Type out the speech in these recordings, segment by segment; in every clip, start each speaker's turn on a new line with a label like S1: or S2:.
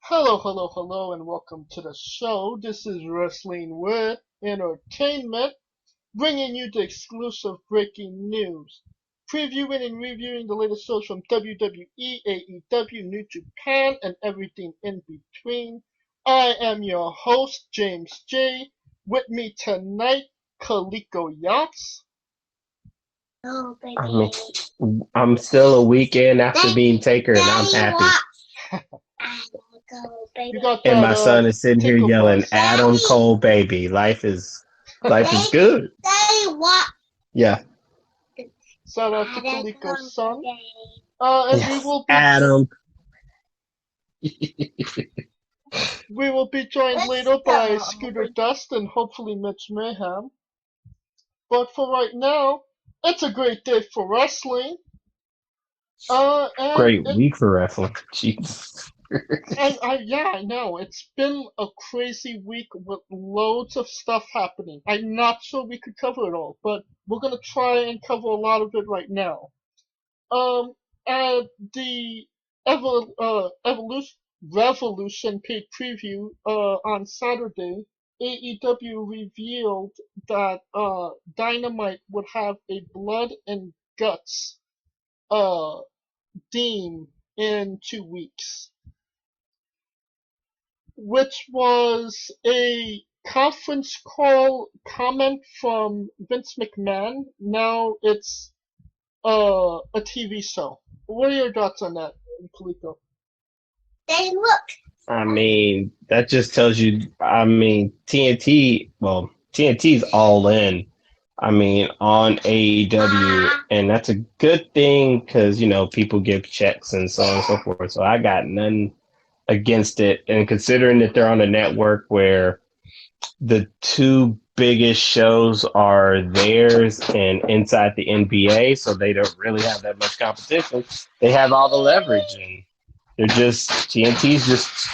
S1: Hello, hello, hello, and welcome to the show. This is Wrestling with Entertainment, bringing you the exclusive breaking news, previewing and reviewing the latest shows from WWE, AEW, New Japan, and everything in between. I am your host, James J. With me tonight, Kaliko Yachts.
S2: Oh,
S3: I
S2: baby.
S3: mean, I'm still a weekend after being Taker, and I'm happy.
S1: You got
S3: And
S1: that
S3: my son is sitting here
S1: Taker
S3: yelling,
S1: buzz.
S3: "Adam Cole, baby, life is good." Yeah,
S1: Shout out to Kaliko's son. And we
S3: yes,
S1: will be
S3: Adam.
S1: We will be joined later by Scooter Dust and hopefully Mitch Mayhem. But for right now, it's a great day for wrestling. And
S3: Great week for wrestling. Jesus.
S1: yeah, I know it's been a crazy week with loads of stuff happening. I'm not sure we could cover it all, but we're gonna try and cover a lot of it right now. Um, at the Evolution Revolution paid preview on Saturday, AEW revealed that Dynamite would have a blood and guts uh theme in 2 weeks, which was a conference call comment from Vince McMahon. Now it's a TV show. What are your thoughts on that, Kaliko?
S2: They look.
S3: I mean, that just tells you. I mean, TNT. Well, TNT's all in. I mean, on AEW, and that's a good thing because people give checks and so on and so forth. So I got nothing against it. And considering that they're on a network where the two biggest shows are theirs and inside the NBA, so they don't really have that much competition. They have all the leverage, and TNT's just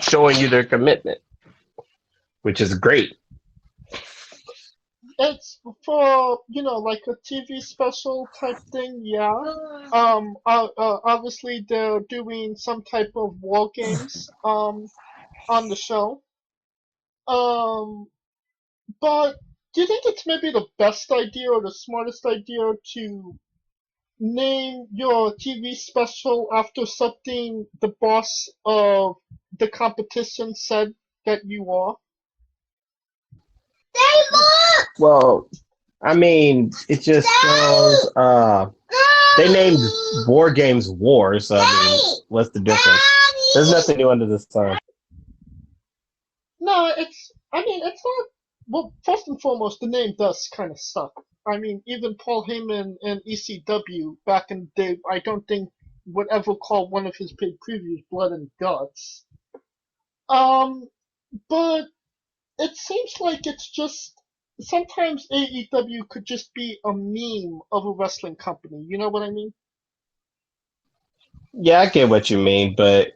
S3: showing you their commitment, which is great.
S1: It's for like a TV special type thing, yeah. Obviously they're doing some type of war games on the show. Um, but do you think it's maybe the best idea or the smartest idea to name your TV special after something the boss of the competition said that you are?
S2: They look.
S3: Well, I mean, it just shows. They named war games wars. So I mean, what's the difference? There's nothing new under the sun.
S1: No, it's not. Well, first and foremost, the name does kind of suck. I mean, even Paul Heyman and ECW back in the day, I don't think would ever call one of his paid previews Blood and Guts. Um, but it seems like it's just sometimes AEW could just be a meme of a wrestling company. You know what I mean?
S3: Yeah, I get what you mean, but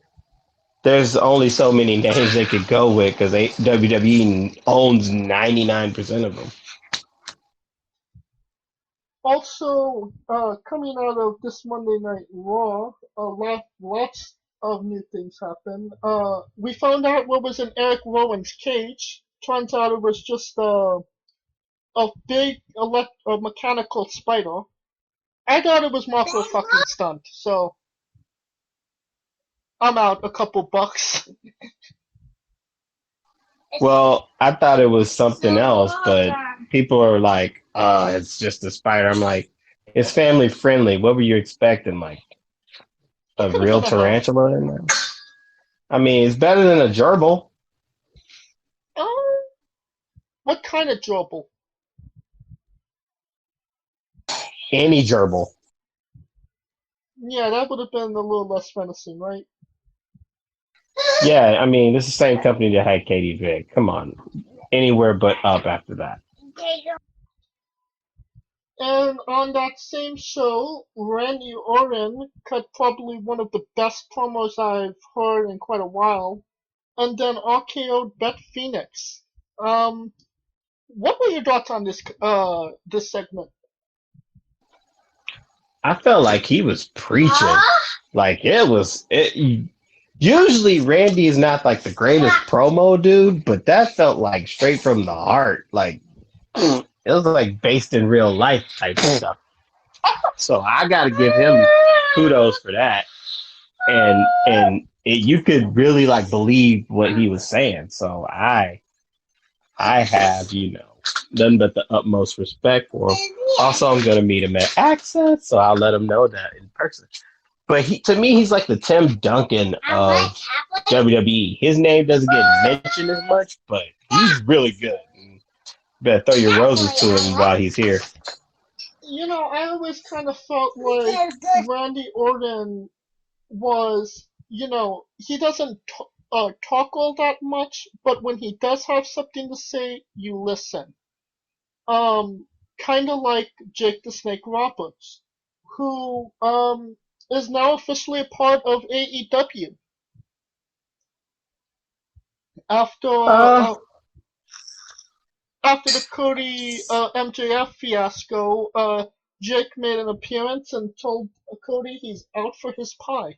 S3: there's only so many names they could go with because WWE owns 99% of them.
S1: Also, coming out of this Monday Night Raw, lots of new things happened. We found out what was in Eric Rowan's cage. Turns out it was just a big a mechanical spider. I thought it was more for a fucking stunt, so I'm out a couple bucks.
S3: Well, I thought it was something else, but people are like, it's just a spider. I'm like, it's family friendly. What were you expecting? Like
S1: It
S3: a
S1: could have
S3: real
S1: been a hat.
S3: tarantula in there? I mean, it's better than a gerbil.
S1: Oh, what kind of gerbil?
S3: Any gerbil.
S1: Yeah, that would have been a little less menacing, right?
S3: Yeah, I mean, this is the same company that had Katie Vick. Come on. Anywhere but up after that.
S1: And on that same show, Randy Orton cut probably one of the best promos I've heard in quite a while, and then RKO'd Beth Phoenix. What were your thoughts on this segment?
S3: I felt like he was preaching. Like it was it Usually Randy is not like the greatest promo dude, but that felt like straight from the heart. Like it was like based in real life type of stuff. So I got to give him kudos for that. You could really like believe what he was saying. So I have, nothing but the utmost respect for him. Also, I'm going to meet him at Access, so I'll let him know that in person. But to me, he's like the Tim Duncan of WWE. His name doesn't get mentioned as much, but he's really good. You better throw your roses to him while he's here.
S1: I always kind of felt like Randy Orton was, he doesn't talk all that much, but when he does have something to say, you listen. Kind of like Jake the Snake Roberts, who is now officially a part of AEW. After the Cody MJF fiasco, Jake made an appearance and told Cody he's out for his pie.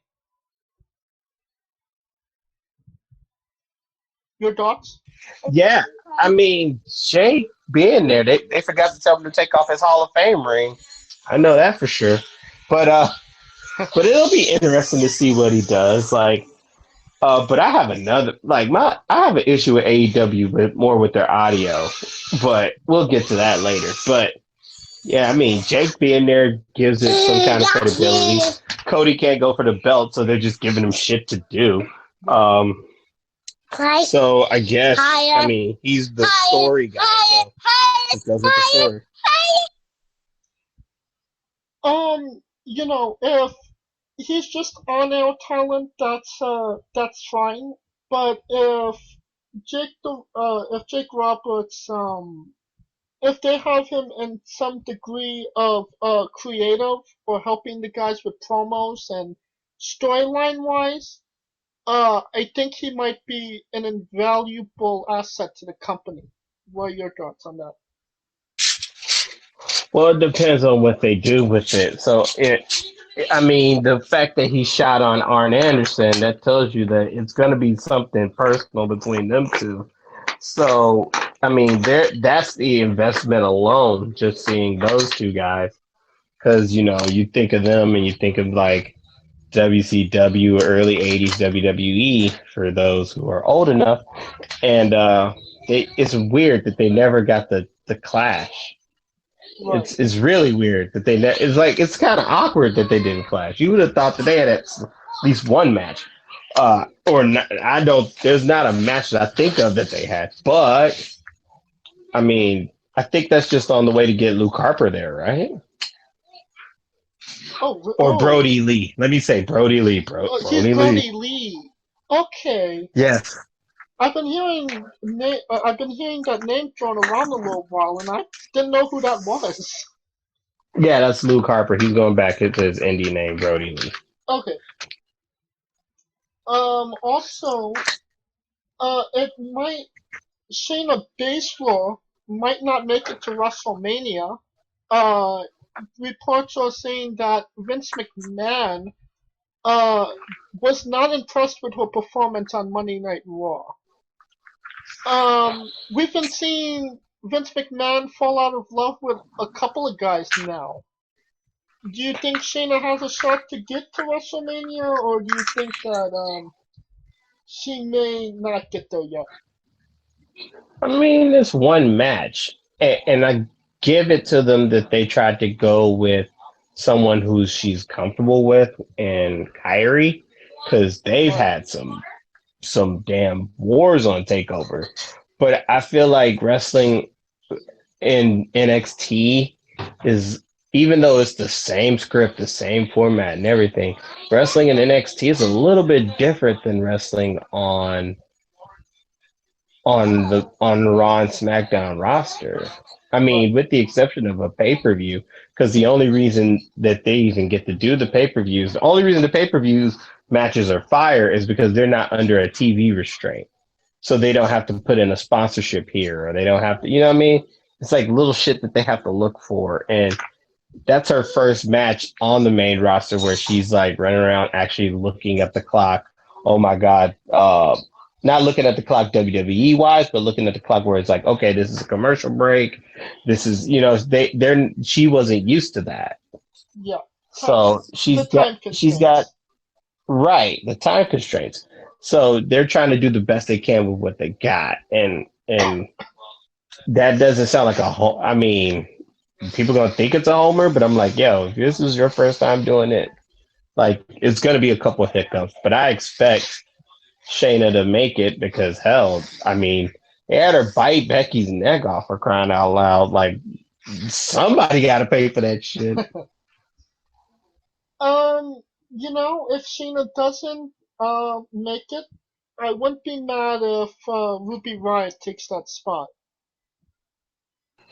S1: Your thoughts?
S3: Yeah, I mean, Jake being there, they forgot to tell him to take off his Hall of Fame ring. I know that for sure. But it'll be interesting to see what he does. But I have I have an issue with AEW, but more with their audio. But we'll get to that later. But yeah, I mean, Jake being there gives it some kind of credibility. Cody can't go for the belt, so they're just giving him shit to do. So I guess, I mean, he's the story guy, so he goes with the story.
S1: If he's just on-air talent, that's fine. But if Jake Roberts, if they have him in some degree of creative or helping the guys with promos and storyline-wise, I think he might be an invaluable asset to the company. What are your thoughts on that?
S3: Well, it depends on what they do with it. So, I mean, the fact that he shot on Arn Anderson, that tells you that it's going to be something personal between them two. So, I mean, that's the investment alone, just seeing those two guys. Because, you think of them and you think of like WCW, early 80s WWE, for those who are old enough. And it's weird that they never got the clash. Right. It's really weird that it's kind of awkward that they didn't clash. You would have thought that they had at least one match. There's not a match that I think of that they had. But, I mean, I think that's just on the way to get Luke Harper there, right? Or Brody Lee. Let me say Brody Lee. Brody
S1: Lee. Okay.
S3: Yes.
S1: I've been hearing that name thrown around a little while, and I didn't know who that was.
S3: Yeah, that's Luke Harper. He's going back to his indie name, Brody Lee.
S1: Okay. Also, Shayna Baszler might not make it to WrestleMania. Reports are saying that Vince McMahon was not impressed with her performance on Monday Night Raw. We've been seeing Vince McMahon fall out of love with a couple of guys now. Do you think Shayna has a shot to get to WrestleMania, or do you think that she may not get there yet?
S3: I mean, it's one match, and I give it to them that they tried to go with someone who she's comfortable with, and Kyrie, because they've had some damn wars on TakeOver. But I feel like wrestling in NXT is, even though it's the same script, the same format and everything, wrestling in NXT is a little bit different than wrestling on the Raw and SmackDown roster. I mean, with the exception of a pay-per-view, because the only reason that they even get to do the pay-per-views, the only reason the pay-per-views matches are fire is because they're not under a TV restraint. So they don't have to put in a sponsorship here, or they don't have to, you know what I mean? It's like little shit that they have to look for. And that's her first match on the main roster where she's like running around actually looking at the clock oh my God, not looking at the clock WWE wise, but looking at the clock where it's like, okay, this is a commercial break. This is, she wasn't used to that.
S1: Yeah.
S3: So
S1: The time
S3: she's got,
S1: constraints.
S3: right, the time constraints. So they're trying to do the best they can with what they got. And that doesn't sound like a whole, I mean, people gonna think it's a homer, but I'm like, yo, if this is your first time doing it, like it's gonna be a couple of hiccups. But I expect Shayna to make it because hell, I mean, they had her bite Becky's neck off for crying out loud. Like somebody got to pay for that shit.
S1: If Sheena doesn't make it, I wouldn't be mad if Ruby Riott takes that spot.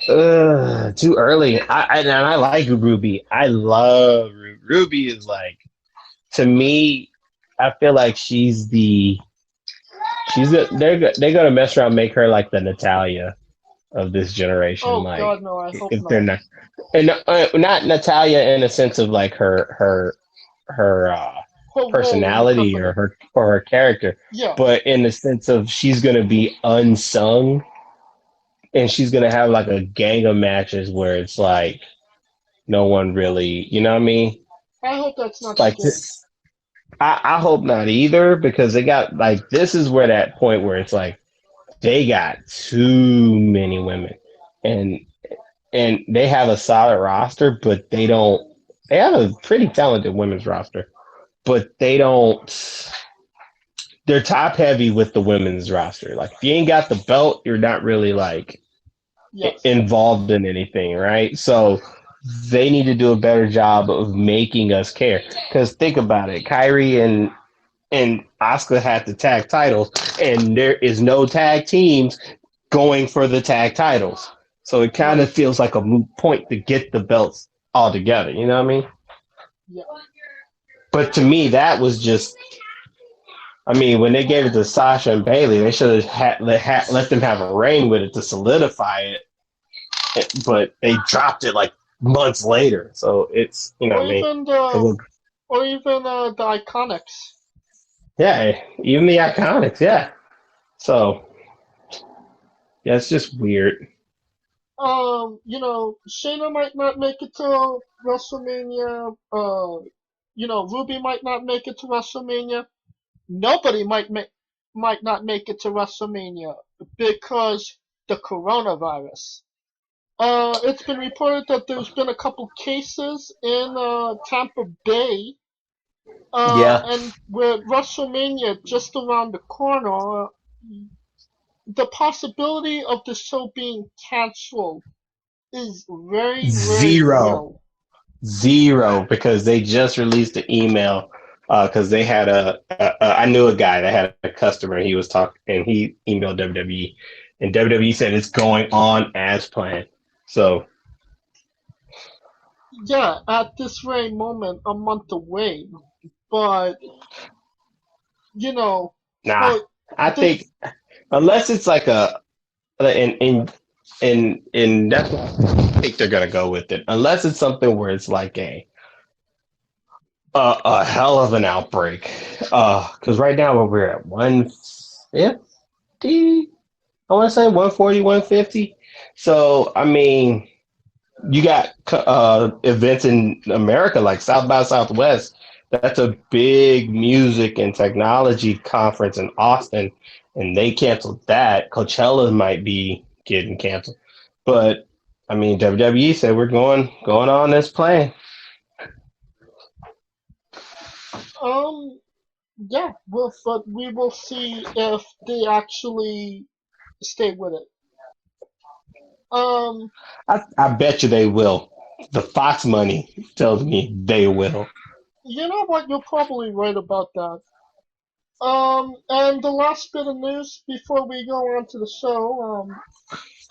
S3: Too early. I like Ruby. I love Ruby. Ruby is like, to me, I feel like they're gonna mess around and make her like the Natalia of this generation.
S1: Oh
S3: like
S1: God, no! I hope
S3: if they're
S1: not.
S3: not, and not Natalia in a sense of like her personality or her character,
S1: Yeah.
S3: but in the sense of she's gonna be unsung, and she's gonna have like a gang of matches where it's like no one really, you know what I mean?
S1: I hope that's not
S3: Like
S1: the case.
S3: this, I hope not either because they got like this is where that point where it's like they got too many women, and they have a solid roster, but they don't. They have a pretty talented women's roster, but they don't. They're top heavy with the women's roster. Like if you ain't got the belt, you're not really like involved in anything, right? So they need to do a better job of making us care. Because think about it, Kyrie and Asuka had the tag titles, and there is no tag teams going for the tag titles. So it kind of feels like a moot point to get the belts all together. You know what I mean?
S1: Yeah.
S3: But to me, that was just. I mean, when they gave it to Sasha and Bailey, they should have let them have a reign with it to solidify it. But they dropped it like months later, so it's
S1: or
S3: what I mean.
S1: Or even the Iconics.
S3: Yeah, even the Iconics. Yeah. So yeah, it's just weird.
S1: Shayna might not make it to WrestleMania. Ruby might not make it to WrestleMania. Nobody might not make it to WrestleMania because the coronavirus. It's been reported that there's been a couple cases in Tampa Bay, and with WrestleMania just around the corner, the possibility of the show being canceled is very, very real.
S3: Zero, because they just released an email because they had I knew a guy that had a customer. He was talking and he emailed WWE, and WWE said it's going on as planned. So
S1: yeah, at this very moment, a month away, but
S3: nah, I think unless it's like and that's what I think they're gonna go with it. Unless it's something where it's like a hell of an outbreak. Because right now we're at 150. I want to say 140, 150. So I mean, you got events in America like South by Southwest. That's a big music and technology conference in Austin, and they canceled that. Coachella might be getting canceled, but I mean, WWE said we're going on this plan.
S1: Yeah, but we will see if they actually stay with it.
S3: I bet you they will. The Fox money tells me they will.
S1: You know what? You're probably right about that. And the last bit of news before we go on to the show,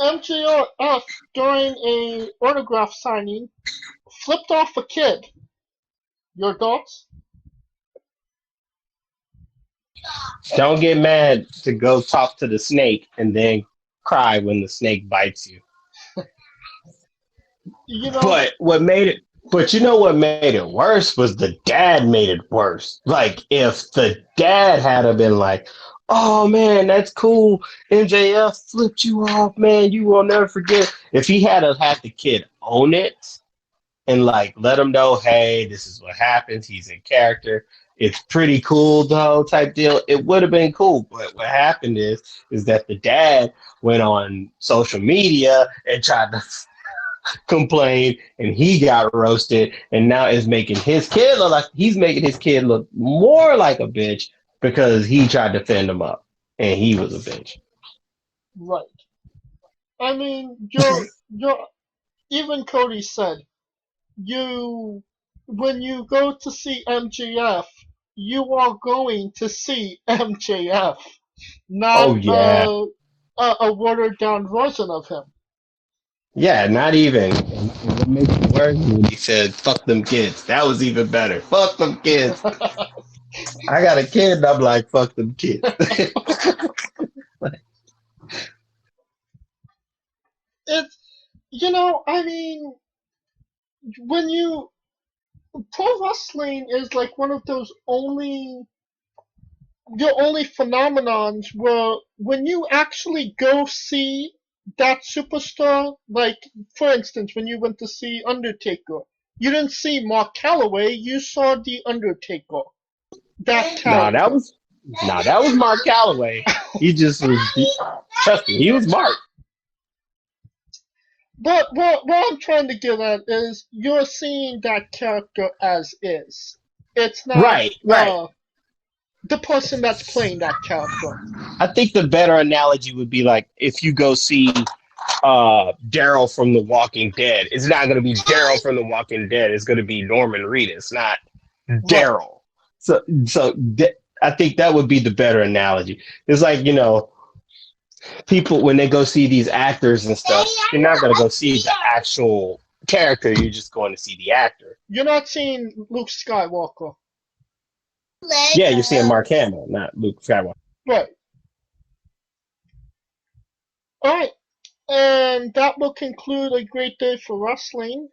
S1: MJF during a autograph signing flipped off a kid. Your thoughts?
S3: Don't get mad to go talk to the snake and then cry when the snake bites you. But what made But you know what made it worse was the dad made it worse. Like if the dad had have been like, "Oh man, that's cool. MJF flipped you off, man. You will never forget." If he had have had the kid own it and like let him know, "Hey, this is what happens. He's in character. It's pretty cool though," type deal. It would have been cool. But what happened is that the dad went on social media and tried to complained and he got roasted and now is making his kid look like he's making his kid look more like a bitch because he tried to defend him up and he was a bitch.
S1: Right. I mean, you're even Cody said you when you go to see MJF, you are going to see MJF,
S3: Oh
S1: not
S3: yeah.
S1: a watered down version of him.
S3: Yeah, not even. And what makes it worse is when he said, "Fuck them kids." That was even better. Fuck them kids. I got a kid and I'm like, fuck them kids.
S1: It's I mean, when you pro wrestling is like one of those only phenomenons where when you actually go see that superstar, like for instance, when you went to see Undertaker, you didn't see Mark Calloway, you saw the Undertaker. That
S3: nah, that
S1: character.
S3: was that was Mark Calloway. He just was trust me, he was Mark.
S1: But what I'm trying to get at is you're seeing that character as is. It's not
S3: Right.
S1: the person that's playing that character.
S3: I think the better analogy would be like if you go see Daryl from The Walking Dead. It's not going to be Daryl from The Walking Dead. It's going to be Norman Reedus, not
S1: Right.
S3: Daryl. I think that would be the better analogy. It's like people when they go see these actors and stuff, you're not going to go see the actual character. You're just going to see the actor.
S1: You're not seeing Luke Skywalker.
S3: Yeah, you're seeing Mark Hamill, not Luke Skywalker.
S1: Right. Alright. And that will conclude a great day for wrestling.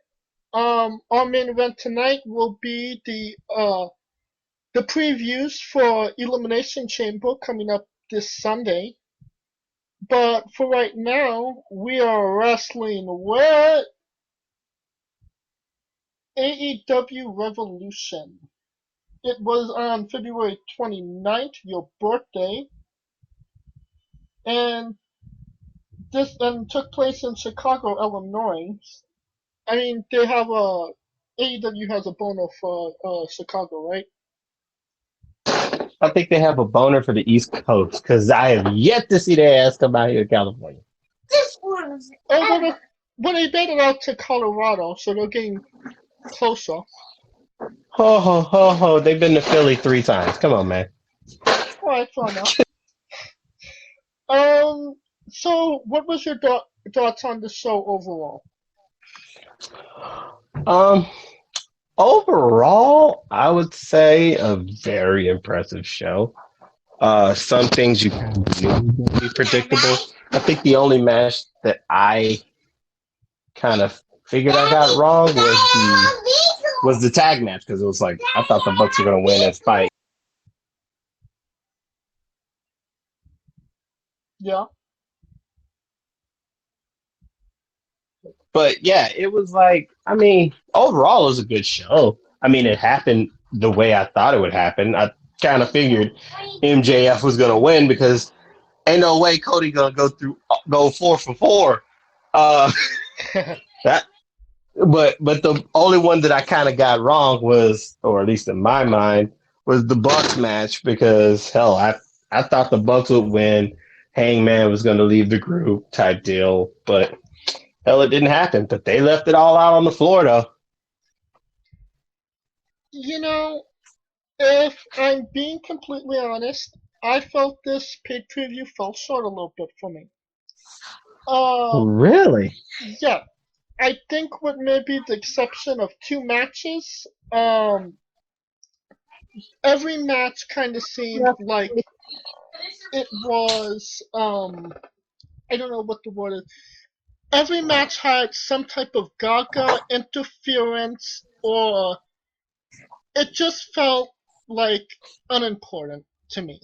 S1: Our main event tonight will be the previews for Elimination Chamber coming up this Sunday. But for right now, we are wrestling with AEW Revolution. It was on February 29th, your birthday, and this took place in Chicago, Illinois. I mean, they have AEW has a boner for Chicago, right?
S3: I think they have a boner for the East Coast because I have yet to see their ass come out here to California.
S2: This one's.
S1: Oh, well, they made it out to Colorado, so they're getting closer.
S3: Ho, ho, ho, ho. They've been to Philly 3 times. Come on, man.
S1: Alright, fair enough. So what was your thoughts on the show overall?
S3: Overall, I would say a very impressive show. Some things you kind of knew would be predictable. I think the only match that I kind of figured I got wrong was the tag match because it was like I thought the Bucks were going to win this fight.
S1: Yeah.
S3: But yeah, it was like I mean, overall, it was a good show. I mean, it happened the way I thought it would happen. I kind of figured MJF was going to win because ain't no way Cody gonna go 4 for 4. That, but the only one that I kind of got wrong was, or at least in my mind, was the Bucks match because hell, I thought the Bucks would win. Hangman was gonna leave the group type deal, but hell, it didn't happen. But they left it all out on the floor though.
S1: If I'm being completely honest, I felt this pay-per-view fell short a little bit for me.
S3: Really?
S1: Yeah, I think with maybe the exception of 2 matches, every match kind of seemed like it was, I don't know what the word is. Every match had some type of gaga interference or it just felt like unimportant to me.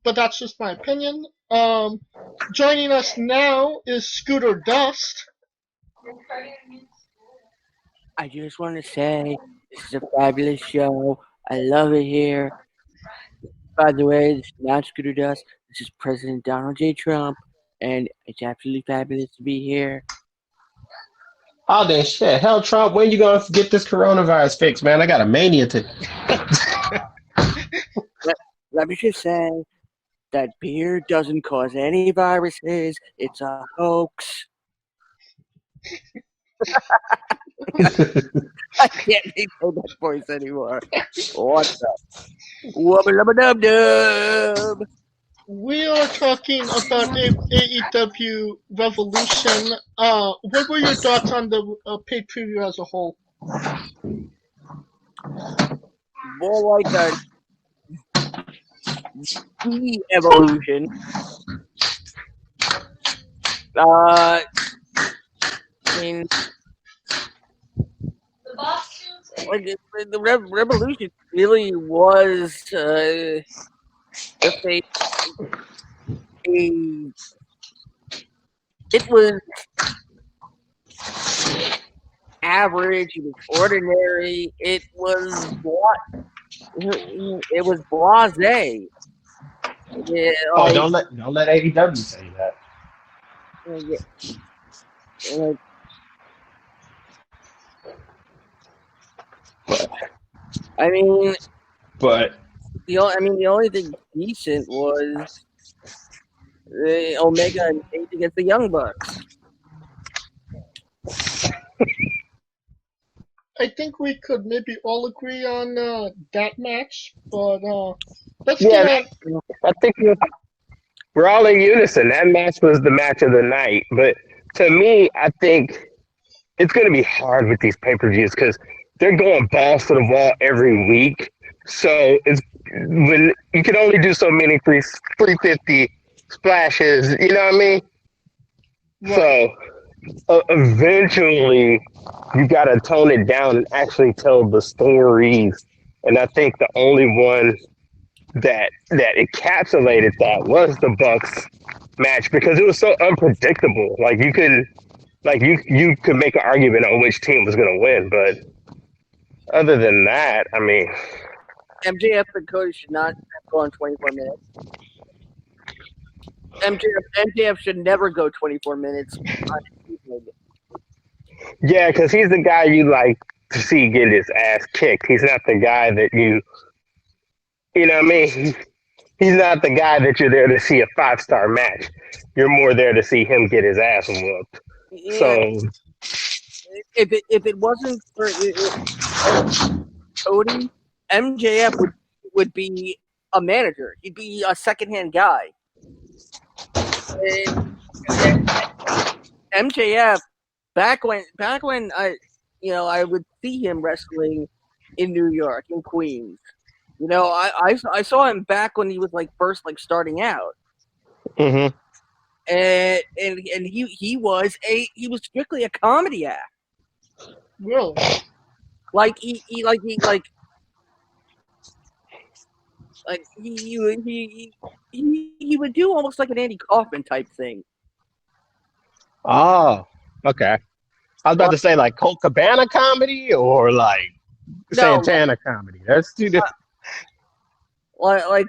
S1: But that's just my opinion. Joining us now is Scooter Dust.
S4: I just want to say this is a fabulous show. I love it here. By the way, this is not Scooter Dust. This is President Donald J. Trump, and it's absolutely fabulous to be here.
S3: Oh, then shit. Hell, Trump, when you going to get this coronavirus fixed, man? I got a mania to.
S4: Let me just say that beer doesn't cause any viruses. It's a hoax. I can't make that voice anymore. What's up? Wubba-lubba-dub-dub.
S1: We are talking about AEW Revolution. What were your thoughts on the pay per view as a whole?
S4: More like a evolution. I mean, like the Revolution really was just it was average. It was ordinary. It was blasé. Yeah,
S3: Oh, don't let AEW say that.
S4: I mean,
S3: But
S4: the only thing decent was the Omega and Page against the Young Bucks.
S1: I think we could maybe all agree on that match, but let's
S3: yeah,
S1: get on.
S3: I think we're all in unison. That match was the match of the night. But to me, I think it's going to be hard with these pay-per-views because they're going balls to the wall every week. So it's when you can only do so many 350 splashes. You know what I mean?
S1: Right.
S3: So eventually, you got to tone it down and actually tell the stories. And I think the only one that encapsulated that was the Bucks match because it was so unpredictable. Like you could make an argument on which team was going to win, but other than that, I mean,
S4: MJF and Cody should not go on 24 minutes. MJF should never go 24 minutes.
S3: Yeah, because he's the guy you like to see get his ass kicked. He's not the guy that you know what I mean? He's not the guy that you're there to see a 5-star match. You're more there to see him get his ass whooped.
S4: Yeah.
S3: So
S4: if it wasn't for Cody, MJF would be a manager. He'd be a second-hand guy. And MJF back when I would see him wrestling in New York, in Queens. I saw him back when he was first starting out.
S3: Mm-hmm.
S4: And he was strictly a comedy act.
S1: Really?
S4: He would do almost like an Andy Kaufman type thing.
S3: Oh, okay. I was about to say Colt Cabana comedy or Santana comedy. That's two different.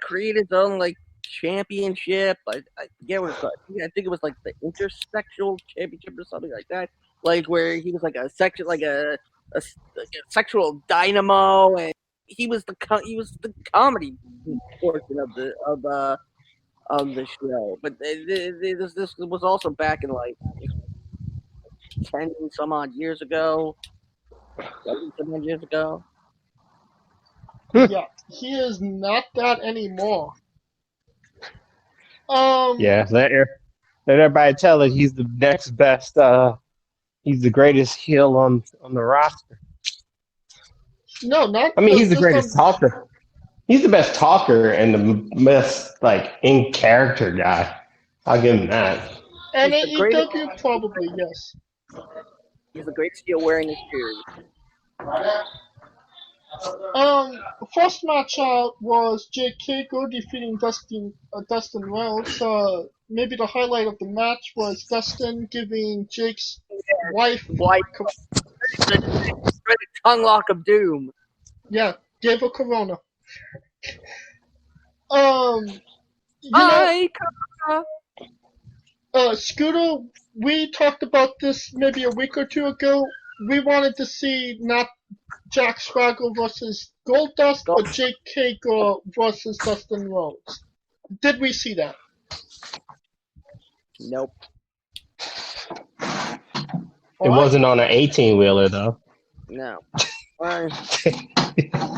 S4: Create his own championship. I forget what it's called. I think it was the intersexual championship or something like that. Where he was a sexual dynamo, and he was the comedy portion of the show. But this was also back in 10 some odd years ago. 7 some odd years ago.
S1: Yeah, he is not that anymore.
S3: Yeah, let everybody tell it he's the next best. He's the greatest heel on the roster.
S1: No, not.
S3: I mean, he's the greatest talker. He's the best talker and the best in character guy. I'll give him that.
S1: And AEW probably, yes.
S4: He's the greatest heel wearing his shoes.
S1: First match out was Jake Hager defeating Dustin Rhodes. Maybe the highlight of the match was Dustin giving Jake's wife,
S4: White tongue lock of doom.
S1: yeah, gave her corona. You know, Scooter, we talked about this maybe a week or two ago. We wanted to see not Jack Swagger versus Goldust, but Jake Hager versus Dustin Rhodes. Did we see that?
S4: Nope.
S3: It wasn't on an 18-wheeler, though.
S4: No.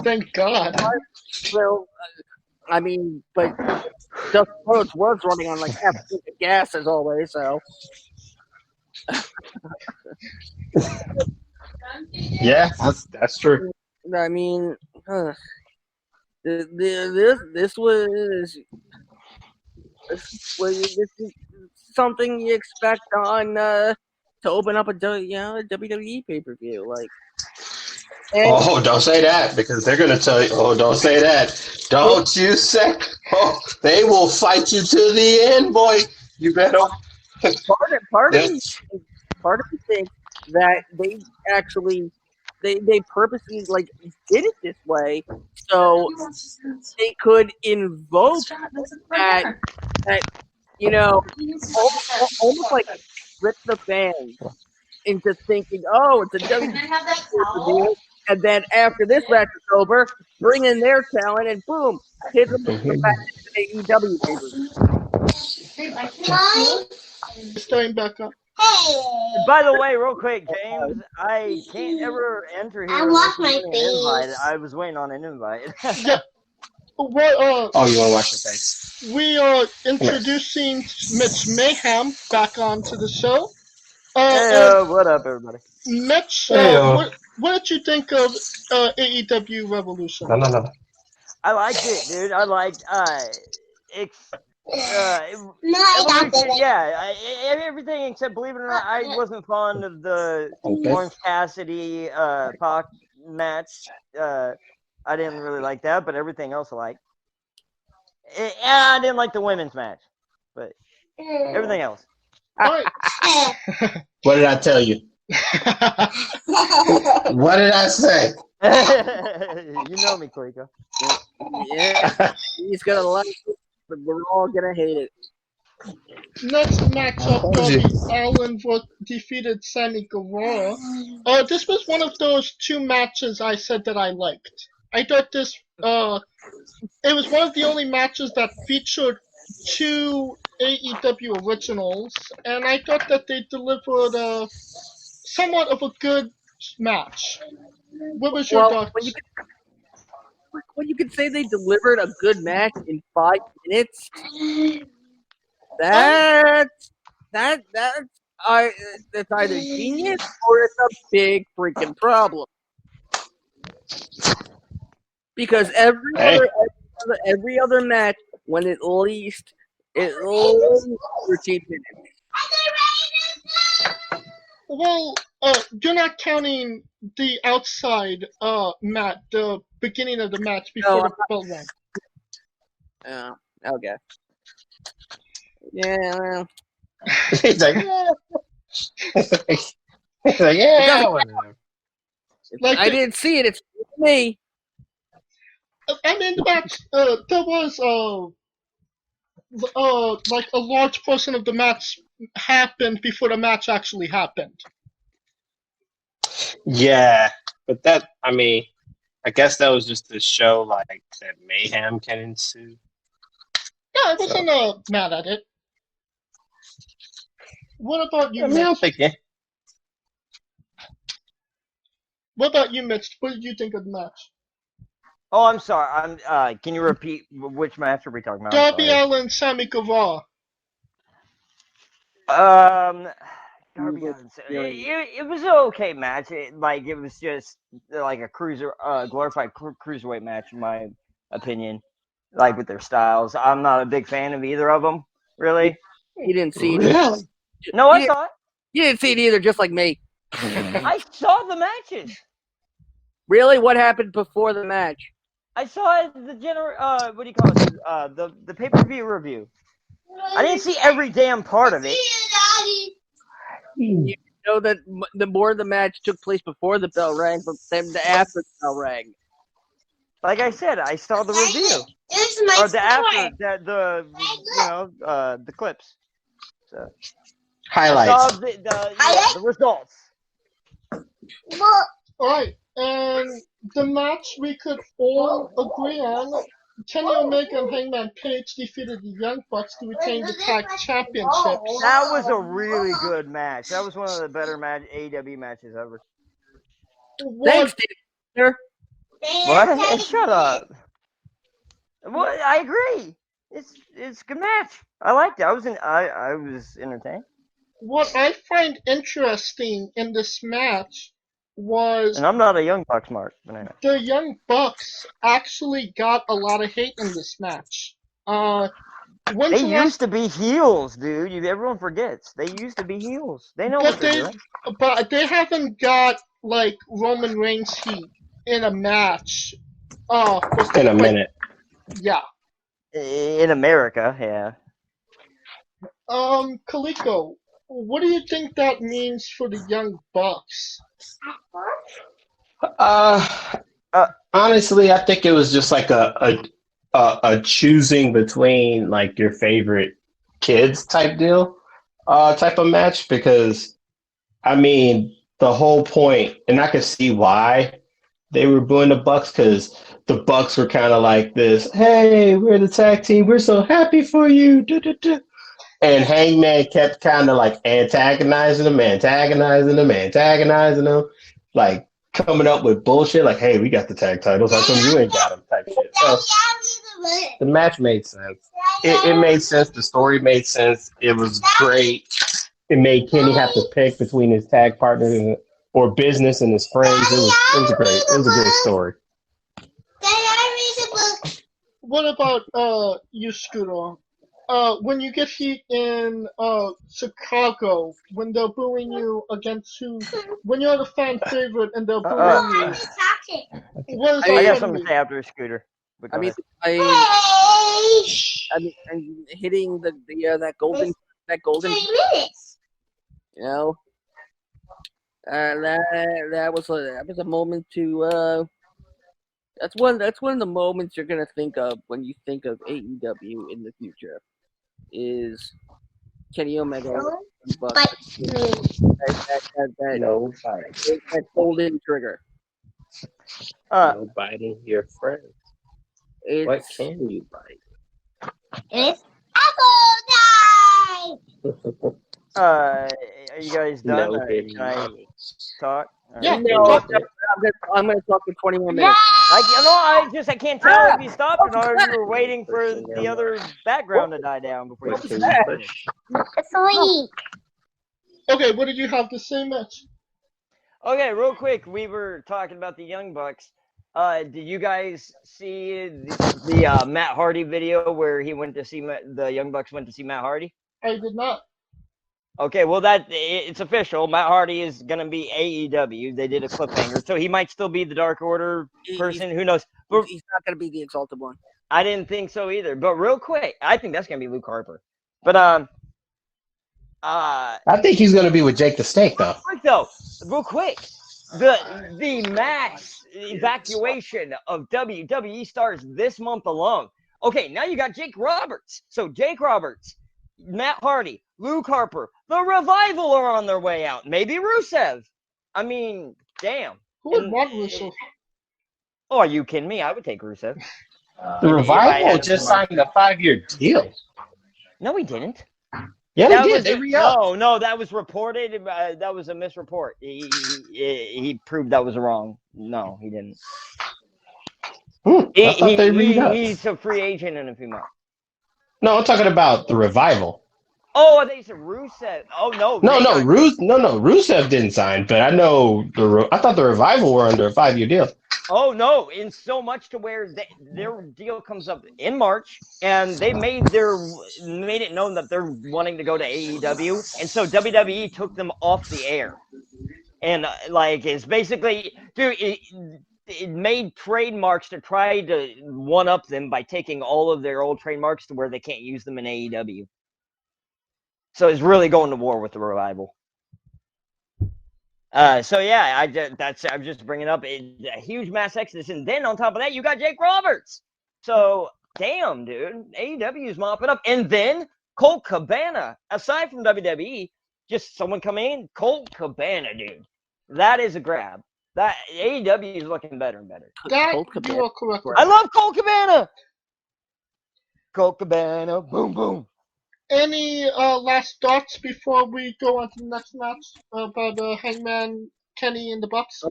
S1: Thank God.
S4: Well, I mean, but Dustin Rhodes was running on like half gas as always, so.
S3: Yeah, that's true.
S4: I mean, this was something you expect on to open up a WWE pay-per-view, like.
S3: Oh, don't say that, because they're going to tell you, oh, don't say that. Don't you say, oh, they will fight you to the end, boy. You better.
S4: Part of me thinks that they actually, they purposely, like, did it this way so they could invoke that you know, almost like trick the fans into thinking, oh, it's a WWE pay-per-view. And then after this match is over, bring in their talent and boom, hit them back into the AEW paper.
S1: Starting back up.
S5: By the way, real quick, James, I can't ever enter here.
S2: I lost my
S5: an invite.
S2: face.
S5: I was waiting on an invite.
S1: Yeah. Well,
S3: Oh, you want to wash your face?
S1: we are introducing Mitch Mayhem back onto the show.
S5: What up, everybody?
S1: Mitch,
S3: Hey,
S1: what did you think of AEW Revolution?
S3: No.
S5: I liked it, dude. I liked everything except, believe it or not, I wasn't fond of the Orange Cassidy Pac match. I didn't really like that, but everything else I liked. I didn't like the women's match, but everything else.
S1: Right.
S3: What did I tell you? What did I say?
S5: You know me, Klika.
S4: Yeah, he's gonna like it, but we're all gonna hate it.
S1: Next matchup, Darby Allin defeated Sammy Guevara. This was one of those two matches I said that I liked. I thought this, it was one of the only matches that featured two AEW originals, and I thought that they delivered somewhat of a good match. What was your thoughts?
S4: When you could say they delivered a good match in 5 minutes, that's either genius or it's a big freaking problem. Because every other match, when at least 13 minutes.
S1: Well, you're not counting the outside match, the beginning of the match before the bell rang.
S4: Oh, okay. Yeah, well.
S3: He's like, yeah. He's like, yeah.
S1: Like
S4: I didn't see it. It's me.
S1: I mean, the match, there was like a large portion of the match happened before the match actually happened.
S3: Yeah, but that, I mean, I guess that was just to show, like, that mayhem can ensue.
S1: No, I wasn't mad at it. What about you,
S3: I mean, I'm
S1: Mitch?
S3: thinking.
S1: What about you, Mitch? What did you think of the match?
S5: Oh, I'm sorry. Can you repeat which match are we talking about?
S1: Darby Allin, Sammy Guevara.
S5: Darby Allin. It was an okay match. It was just like a glorified cruiserweight match, in my opinion. Like with their styles, I'm not a big fan of either of them. Really.
S4: You didn't see it.
S3: Really?
S5: No, I saw it.
S4: You didn't see it either, just like me.
S5: I saw the matches.
S4: Really? What happened before the match?
S5: I saw the what do you call it? The pay-per-view review. I didn't see every damn part of it.
S4: You know that the more the match took place before the bell rang, than after the bell rang.
S5: Like I said, I saw the review or the after the clips. So
S3: Highlights.
S5: I saw the results.
S1: Alright, and the match we could all agree on, Kenny Omega and Hangman Page defeated the Young Bucks to retain the tag championships.
S5: That was a really good match. That was one of the better AEW matches ever.
S4: Thanks, Dave.
S5: What? Hey, shut up. Well, I agree. It's a good match. I liked it. I was entertained.
S1: What I find interesting in this match was
S5: And I'm not a Young Bucks mark, but anyway.
S1: the Young Bucks actually got a lot of hate in this match.
S5: They used to be heels, dude. Everyone forgets. They used to be heels. They know what they're doing.
S1: But they haven't got like Roman Reigns heat in a match.
S3: In a minute.
S1: Yeah.
S5: In America, yeah.
S1: Kaliko, what do you think that means for the Young Bucks?
S3: Honestly, I think it was just like a choosing between like your favorite kids type deal, type of match, because I mean the whole point, and I could see why they were booing the Bucks, because the Bucks were kind of like this, hey, we're the tag team, we're so happy for you, and Hangman kept kind of like antagonizing them, like coming up with bullshit, like, hey, we got the tag titles, how come you ain't got them, type shit. So the match made sense. It made sense. The story made sense. It was great. It made Kenny have to pick between his tag partner or business and his friends. It was great. It was a great story.
S1: What about you, Scooter? When you get heat in Chicago, when they're booing you when you're the fan favorite and they're booing you, what is
S5: I got
S1: that
S5: something to say after Scooter.
S4: I mean, and hitting that golden, you know, that was a moment to. That's one of the moments you're gonna think of when you think of AEW in the future. Is Kenny Omega that golden trigger?
S3: No biting your friends. What
S4: It's
S3: can you bite?
S2: It's apple time!
S5: Are you guys done?
S3: No,
S5: Can I talk?
S1: Yeah,
S4: no, I'm gonna talk for 20 more minutes.
S5: I can't tell if you stopped or you were waiting for the other background to die down before you finish.
S2: Sleep!
S1: Okay, what did you have to say, Mitch?
S5: Okay, real quick, we were talking about the Young Bucks. Did you guys see the Matt Hardy video where he went to see the Young Bucks went to see Matt Hardy?
S1: I did not.
S5: Okay, well it's official. Matt Hardy is gonna be AEW. They did a cliffhanger, so he might still be the Dark Order person. Who knows? But
S4: He's not gonna be the Exalted One.
S5: I didn't think so either. But real quick, I think that's gonna be Luke Harper. But
S3: I think he's going to be with Jake the Snake, though.
S5: So, real quick, the mass evacuation of WWE stars this month alone. Okay, now you got Jake Roberts. So Jake Roberts, Matt Hardy, Luke Harper, the Revival are on their way out. Maybe Rusev. I mean, damn.
S1: Who would want Rusev?
S5: Oh, are you kidding me? I would take Rusev.
S3: The Revival just signed a 5-year deal.
S5: No, he didn't.
S3: Yeah, they did. They re-upped.
S5: No, that was reported. That was a misreport. He proved that was wrong. No, he didn't.
S3: I thought they re-upped.
S5: He's a free agent in a few months.
S3: No, I'm talking about the Revival.
S5: Oh, I think it's a Rusev. Oh no.
S3: Rusev didn't sign, but I know I thought the Revival were under a 5-year deal.
S5: Oh no, in so much to where their deal comes up in March, and they made it known that they're wanting to go to AEW, and so WWE took them off the air, and it's basically, dude, it made trademarks to try to one-up them by taking all of their old trademarks to where they can't use them in AEW. So it's really going to war with the Revival. So yeah, I'm just bringing up a huge mass exodus, and then on top of that, you got Jake Roberts. So damn, dude, AEW is mopping up, and then Colt Cabana. Aside from WWE, just someone coming in, Colt Cabana, dude, that is a grab. That AEW is looking better and better.
S1: That
S4: Colt Cabana.
S1: you are correct.
S5: I love Colt Cabana. Colt Cabana, boom boom.
S1: Any last thoughts before we go on to the next match about Hangman Kenny and the Bucks?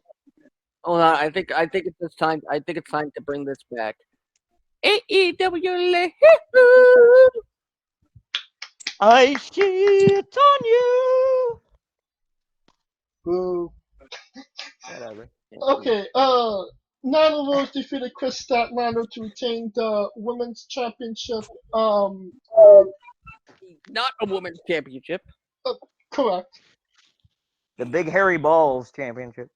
S4: Hold on, I think it's time. I think it's time to bring this back. AEW.
S5: I see it on you.
S1: Boo.
S5: Whatever.
S1: Okay, Nyla Rose defeated Chris Statlander to retain the women's championship.
S4: Not a women's championship.
S1: Correct.
S5: The Big Hairy Balls Championship.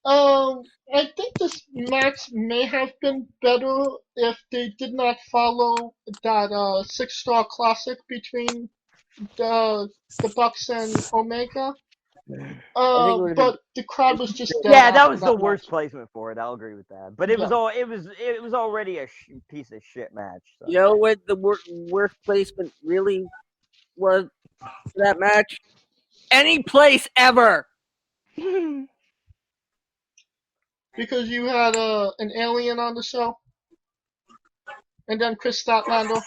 S1: I think this match may have been better if they did not follow that 6-star classic between the Bucks and Omega. But the crowd was just dead.
S5: Yeah, that
S1: after
S5: was the worst
S1: match.
S5: placement for it. I'll agree with that. But it was already a piece of shit match. So.
S4: You know what the worst placement really was for that match? Any place ever.
S1: Because you had an alien on the show, and then Chris Statlander.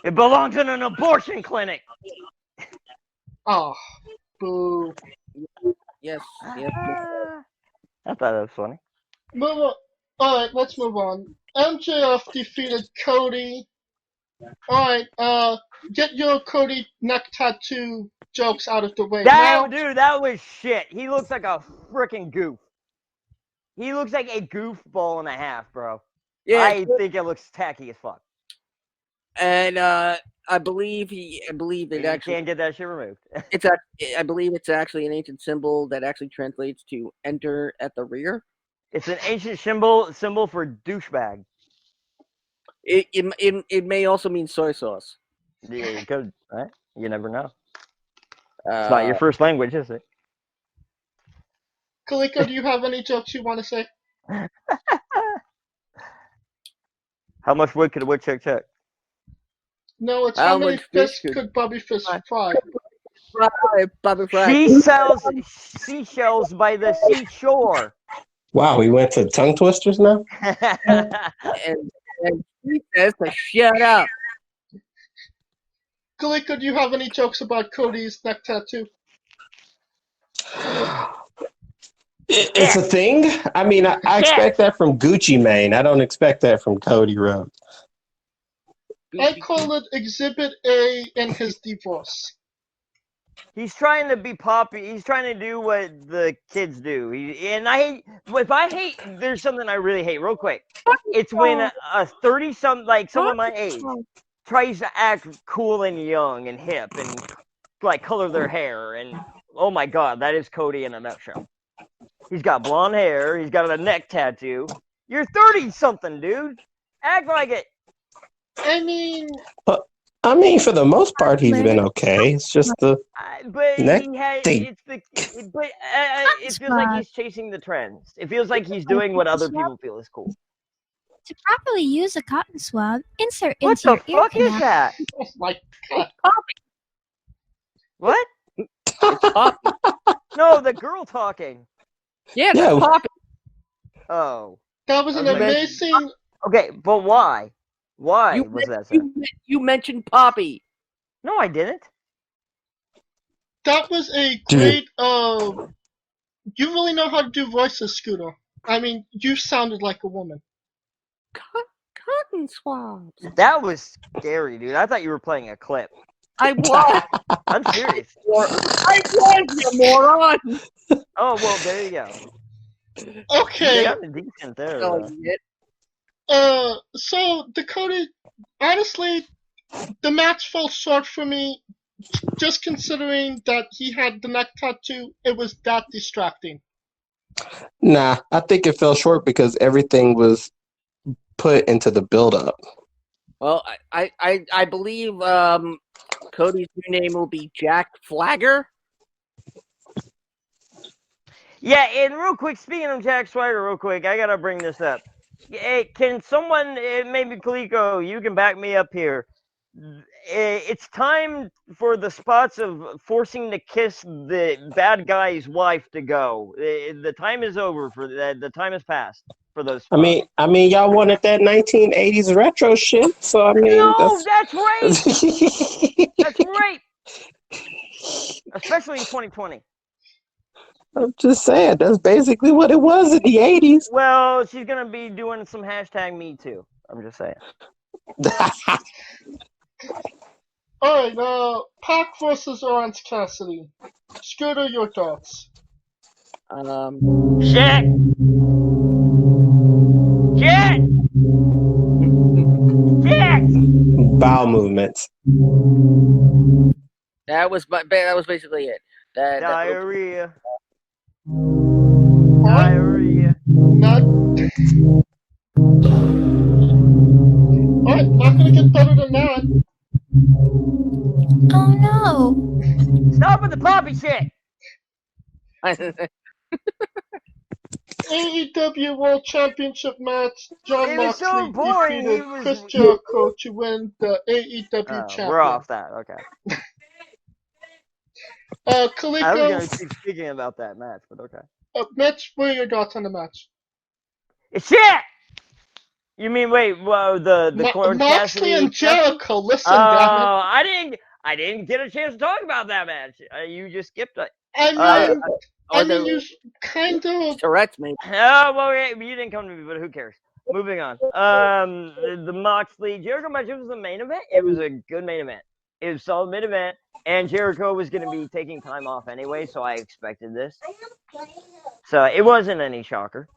S5: It belongs in an abortion clinic.
S1: Oh, boo.
S4: Yes.
S5: I thought that was funny.
S1: Move on. Alright, let's move on. MJF defeated Cody. Alright, get your Cody neck tattoo jokes out of the way. Now,
S5: Dude, that was shit. He looks like a freaking goof. He looks like a goofball and a half, bro.
S4: Yeah.
S5: I think it looks tacky as fuck.
S4: And I believe it
S5: You
S4: actually
S5: can't get that shit removed.
S4: I believe it's actually an ancient symbol that actually translates to enter at the rear.
S5: It's an ancient symbol for douchebag.
S4: It may also mean soy sauce.
S5: Yeah, you could, right? You never know. It's not your first language, is it?
S1: Kaliko, do you have any jokes you want to say?
S5: How much wood could a woodchuck chuck?
S1: No, it's
S4: How
S1: how many
S4: much
S1: fish
S4: fish
S1: could Bobby Fish fry?
S4: Bobby Fry.
S5: She sells seashells by the seashore.
S3: Wow, we went to tongue twisters now?
S4: and he says to shut up.
S1: Kaliko, do you have any jokes about Cody's neck tattoo?
S3: It's a thing. I mean, I expect that from Gucci Mane. I don't expect that from Cody Rhodes.
S1: I call it Exhibit A in his divorce.
S5: He's trying to be poppy. He's trying to do what the kids do. There's something I really hate. Real quick, it's when a 30-something, like someone my age, tries to act cool and young and hip and like color their hair. And oh my god, that is Cody in a nutshell. He's got blonde hair. He's got a neck tattoo. You're 30-something, dude. Act like it.
S1: I mean,
S3: for the most part, he's been okay. It's just the
S5: but
S3: neck
S5: he had,
S3: thing.
S5: it feels like he's chasing the trends. It feels like he's doing what other people feel is cool.
S2: To properly use a cotton swab, insert
S5: What
S2: into
S5: the
S2: your ear
S5: fuck is
S2: canal.
S5: that?
S1: oh my god.
S5: What? No, the girl talking.
S4: Yeah,
S3: Yeah.
S4: that's Poppy.
S5: Oh.
S1: That was an
S5: Okay.
S1: amazing.
S5: Okay, but why? Why was that so?
S4: You mentioned Poppy.
S5: No, I didn't.
S1: That was a great. You really know how to do voices, Scooter. I mean, you sounded like a woman.
S4: Cotton swabs.
S5: That was scary, dude. I thought you were playing a clip.
S4: I was.
S5: I'm serious.
S4: I was, you moron.
S5: Oh, well, there you go.
S1: Okay.
S5: You sounded decent there.
S4: Oh,
S5: though.
S4: shit.
S1: So Dakota, honestly, the match fell short for me. Just considering that he had the neck tattoo, it was that distracting.
S3: Nah, I think it fell short because everything was put into the build-up.
S4: Well, I believe Cody's new name will be Jack Flagger.
S5: Yeah, and real quick, speaking of Jack Swagger, real quick, I gotta bring this up. Hey, can someone, maybe Kaliko, you can back me up here. It's time for the spots of forcing to kiss the bad guy's wife to go. The time is over for that. The time has passed for those spots.
S3: I mean, y'all wanted that 1980s retro shit, so I mean,
S5: No, that's right. That's right. Especially in 2020.
S3: I'm just saying, that's basically what it was in the 80s.
S5: Well, she's gonna be doing some hashtag Me Too. I'm just saying.
S1: Alright, Pac versus Orange Cassidy. Scooter, your thoughts.
S5: Shit!
S3: Bowel movements.
S4: That was basically it.
S5: Diarrhea.
S1: Alright,
S5: Diarrhea.
S1: not gonna get better than that.
S2: Oh no.
S5: Stop with the poppy shit!
S1: AEW World Championship match. John
S5: It was so
S1: Moxley
S5: boring,
S1: defeated
S5: he was-
S1: Chris Jericho to win the AEW champion.
S5: We're off that. Okay. I was
S1: Kaliko,
S5: gonna keep speaking about that match, but okay.
S1: Mitch, what are your thoughts on the match?
S5: It's shit! You mean the Orange
S1: Moxley
S5: Cassidy
S1: and Jericho, listen,
S5: Oh,
S1: damn it.
S5: I didn't get a chance to talk about that match. You just skipped it.
S1: I mean, you kind of.
S4: Tourette's, maybe.
S5: Oh, well, you didn't come to me, but who cares? Moving on. The Moxley Jericho match, it was the main event. It was a good main event. It was a solid main event, and Jericho was going to be taking time off anyway, so I expected this. So it wasn't any shocker.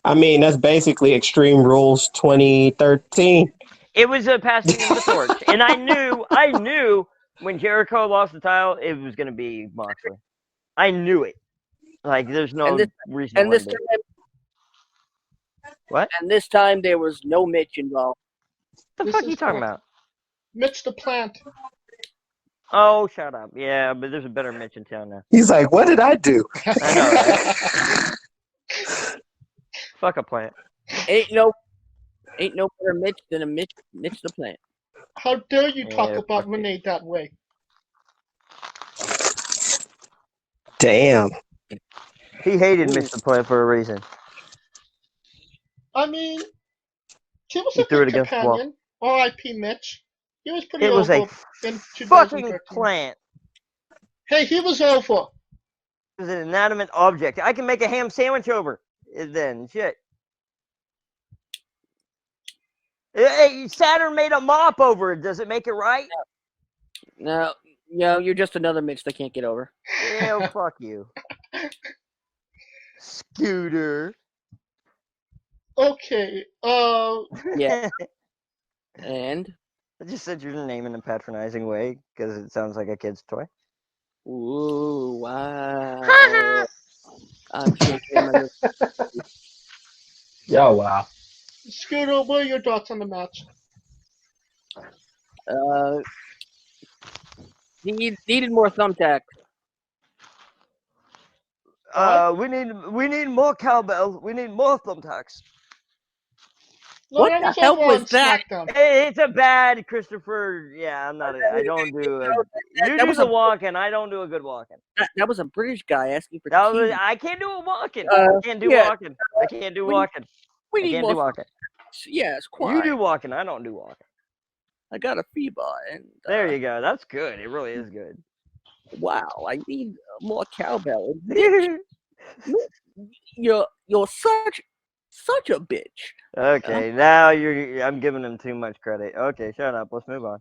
S3: I mean, that's basically Extreme Rules 2013.
S5: It was a passing of the torch, and I knew when Jericho lost the title, it was going to be Moxley. I knew it. Like, there's no reason.
S4: And this
S5: what?
S4: And this time there was no Mitch involved.
S5: What the fuck are you talking about?
S1: Mitch the Plant.
S5: Oh, shut up. Yeah, but there's a better Mitch in town now.
S3: He's like, what did I do?
S5: I know, right? Fuck a plant.
S4: Ain't no better Mitch than a Mitch the Plant.
S1: How dare you talk about Renee that way?
S3: Damn.
S5: He hated Mitch the Plant for a reason.
S1: I mean, he was a
S5: threw it
S1: good
S5: against the wall.
S1: companion. R.I.P. Mitch. He was pretty
S5: It was
S1: over
S5: a
S1: in
S5: fucking
S1: 2013.
S5: plant.
S1: Hey, he was over.
S5: It was an inanimate object. I can make a ham sandwich over it then. Shit. Hey, Saturn made a mop over it. Does it make it right?
S4: No, you're just another Mitch they can't get over.
S5: Yeah, fuck you. Scooter.
S1: Okay,
S4: Yeah. And?
S5: I just said your name in a patronizing way because it sounds like a kid's toy.
S4: Ooh, wow. I'm shaking.
S3: Yo, wow.
S1: Scooter, what are your thoughts on the match?
S4: Needed more thumbtack.
S5: We need more cowbell. We need more thumbtacks.
S1: No,
S4: What
S1: that
S4: the
S1: was
S4: hell
S1: over
S4: was
S1: on
S4: that?
S1: SmackDown.
S5: It's a bad Christopher. Yeah, I'm not. I don't do. You do the walking. I don't do a good walking.
S4: That was a British guy asking for
S5: That
S4: tea.
S5: was, I can't do a walking. I can't do walking. I can't do walking.
S4: We
S5: I
S4: need
S5: can't
S4: more
S5: do walking.
S4: Yes,
S5: You
S4: quiet.
S5: do walking. I don't do walking.
S4: I got a fever, and
S5: There you go. That's good. It really is good.
S4: wow, I need more cowbell. You're such a bitch.
S5: Okay, now I'm giving him too much credit. Okay, shut up. Let's move on.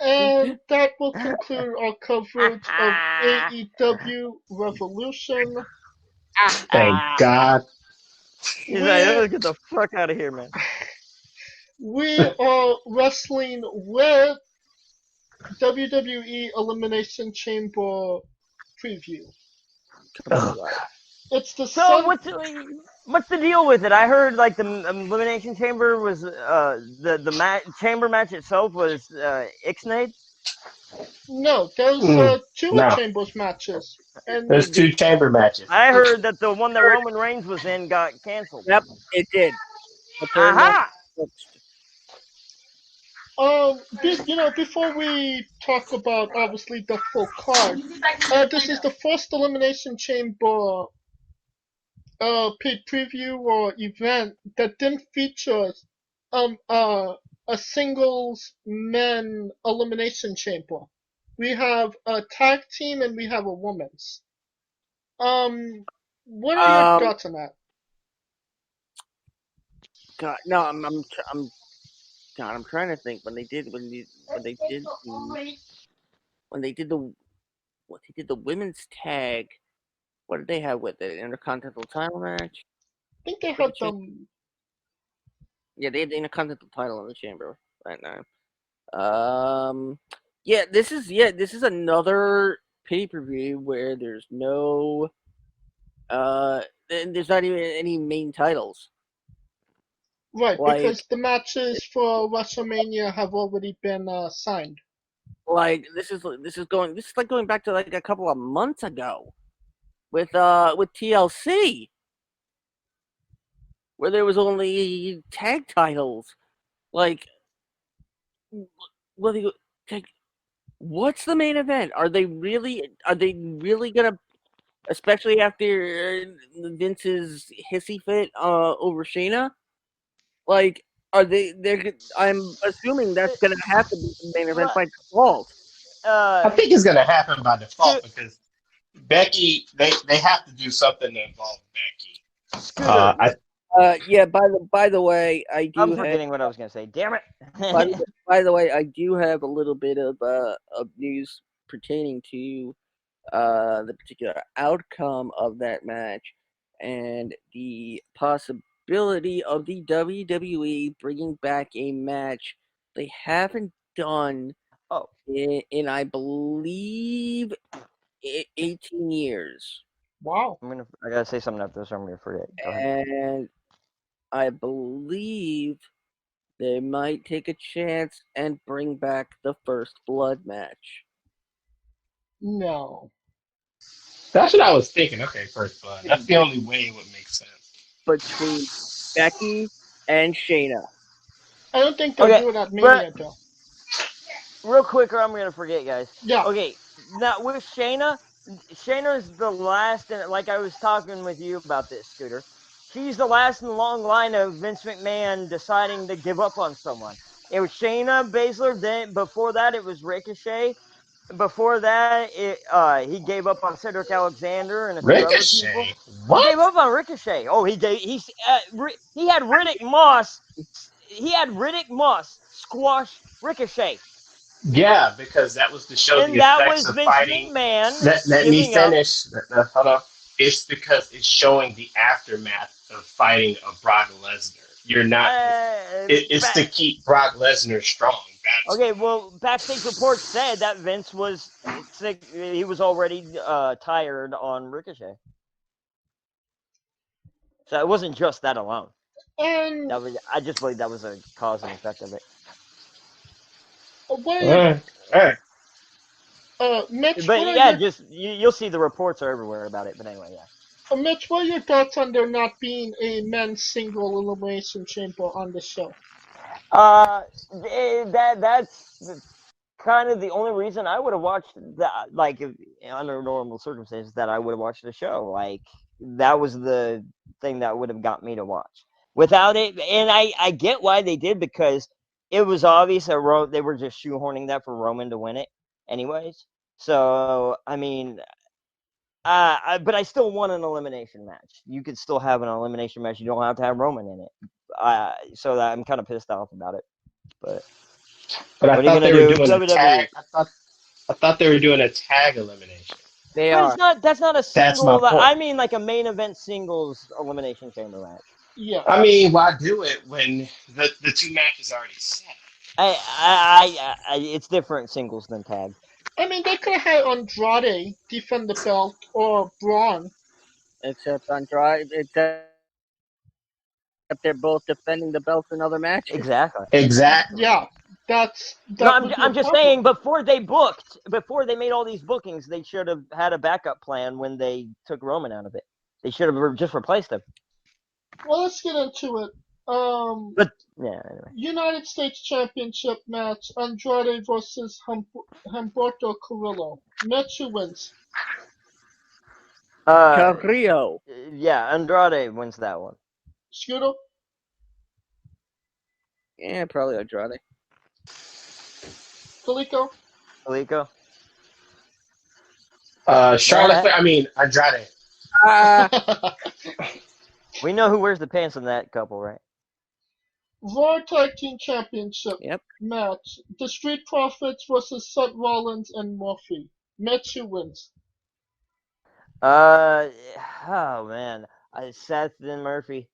S1: And that will conclude our coverage of AEW Revolution.
S3: Thank God.
S5: He's like, let's get the fuck out of here, man.
S1: We are wrestling with WWE Elimination Chamber preview. It's the
S5: So
S1: Sun.
S5: what's the deal with it? I heard like the Elimination Chamber was the chamber match itself was ixnayed.
S1: No, there's two
S3: No,
S1: Chambers matches, and
S3: there's 2 chamber matches.
S5: I heard that the one that Roman Reigns was in got canceled.
S4: Yep, it did. But they're
S5: Aha!
S1: before we talk about obviously the full card, this is the first Elimination Chamber paid preview or event that didn't feature a singles men elimination chamber. We have a tag team and we have a women's. What are your thoughts on that?
S4: God, no, I'm trying to think when they did the women's tag. What did they have with it? Intercontinental title match.
S1: I think they had them.
S4: Yeah, they had the Intercontinental title in the chamber right now. Yeah, this is another pay-per-view where there's no there's not even any main titles.
S1: Right, because the matches for Wrestlemaina have already been signed.
S4: Like this is like going back to like a couple of months ago with TLC, where there was only tag titles. Like, what's the main event? Are they really gonna, especially after Vince's hissy fit over Shayna? Like, I'm assuming that's gonna have to be the main event by default.
S3: I think it's gonna happen by default because Becky, they have to do something to involve Becky.
S4: Yeah. By the way,
S5: I'm forgetting what I was gonna say. Damn it!
S4: by the way, I do have a little bit of news pertaining to the particular outcome of that match and the possibility of the WWE bringing back a match they haven't done in I believe 18 years.
S1: Wow.
S5: I gotta say something after this, or I'm gonna forget.
S4: And I believe they might take a chance and bring back the First Blood match.
S1: No.
S3: That's what I was thinking. Okay, First Blood. That's the only way it would make sense.
S4: Between Becky and Shayna.
S1: I don't think they'll do it at Mania, though.
S5: Real quick, or I'm gonna forget, guys.
S1: Yeah.
S5: Okay, now with Shayna's the last, and like I was talking with you about this, Scooter. She's the last in the long line of Vince McMahon deciding to give up on someone. It was Shayna Baszler. Then before that, it was Ricochet. Before that, he gave up on Cedric Alexander and a few other people.
S3: What?
S5: He gave up on Ricochet. Oh, he had Riddick Moss. He had Riddick Moss squash Ricochet.
S3: Yeah, because that was to show
S5: and
S3: the
S5: that
S3: effects
S5: was
S3: of
S5: Vince
S3: fighting.
S5: McMahon.
S3: Let me finish. Hold on. It's because it's showing the aftermath of fighting of Brock Lesnar. You're not. It's to keep Brock Lesnar strong.
S5: Okay, well, backstage reports said that Vince was sick. He was already tired on Ricochet. So it wasn't just that alone. I just believe that was a cause and effect of it.
S1: Mitch,
S5: but yeah, just you'll see the reports are everywhere about it. But anyway, yeah.
S1: Mitch, what are your thoughts on there not being a men's single elimination chamber on the show?
S5: That's kind of the only reason I would have watched that. Like, if, under normal circumstances, that I would have watched the show. Like, that was the thing that would have got me to watch. Without it, and I get why they did, because it was obvious that they were just shoehorning that for Roman to win it, anyways. So, I mean, but I still want an elimination match. You could still have an elimination match. You don't have to have Roman in it. So that I'm kind of pissed off about it. But
S3: I thought they were doing a tag. I thought they were doing a tag elimination.
S4: They are.
S5: That's not a single.
S3: That's my point.
S5: I mean, like a main event singles elimination chamber match.
S1: Yeah.
S3: I mean, why do it when the two matches already set?
S5: It's different singles than tag.
S1: I mean, they could have had Andrade defend the belt or Braun.
S4: except they're both defending the belts in other matches.
S5: Exactly.
S1: Yeah, that
S5: No,
S1: would be
S5: I'm
S1: a
S5: just
S1: problem.
S5: saying, before they made all these bookings, they should have had a backup plan when they took Roman out of it. They should have just replaced him.
S1: Well, let's get into it.
S5: But yeah, anyway.
S1: United States Championship match: Andrade versus Humberto Carrillo. Match who wins?
S4: Carrillo.
S5: Yeah, Andrade wins that one.
S1: Scooter?
S4: Yeah, probably Andrade.
S1: Calico?
S5: Alico?
S3: Charlotte. I mean Andrade.
S5: We know who wears the pants in that couple, right?
S1: Raw Tag Team Championship
S4: Yep.
S1: match: The Street Profits versus Seth Rollins and Murphy. Match who wins?
S5: Oh man, Seth and Murphy.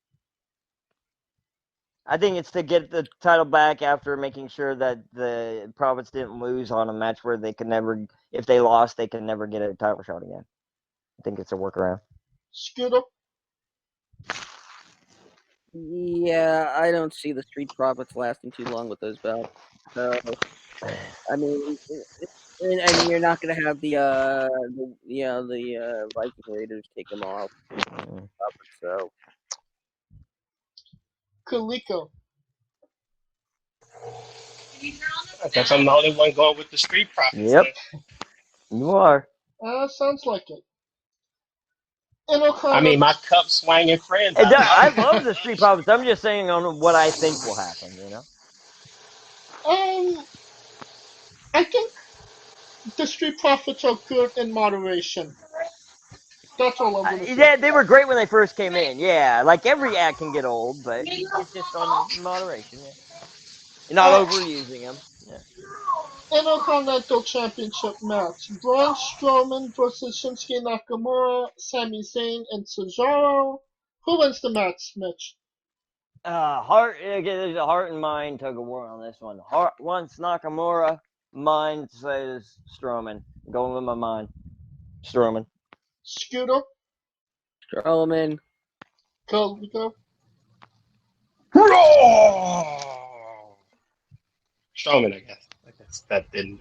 S5: I think it's to get the title back after making sure that the Profits didn't lose on a match where they could never, if they lost, they could never get a title shot again. I think it's a workaround.
S1: Scooter?
S4: Yeah, I don't see the Street Profits lasting too long with those belts. So, I mean, and you're not going to have the Viking Raiders take them off. So,
S1: Calico?
S3: I guess I'm the only one going with the Street Profits.
S5: Yep. You are.
S1: Sounds like it. Intercontinental.
S3: I mean, my cup swinging friends.
S5: I love the Street Profits. I'm just saying on what I think will happen, you know?
S1: I think the Street Profits are good in moderation. That's all I'm going to say.
S5: Yeah, they were great when they first came in. Yeah, like every act can get old, but it's just on moderation. Yeah. You're not overusing them. Yeah.
S1: Intercontinental Championship match: Braun Strowman versus Shinsuke Nakamura, Sami Zayn, and Cesaro. Who wins the match, Mitch?
S5: There's a heart and mind tug of war on this one. Heart wants Nakamura, mind says Strowman. Going with my mind. Strowman.
S1: Scooter?
S4: Strowman.
S1: Calico?
S3: Strowman, I guess. That didn't.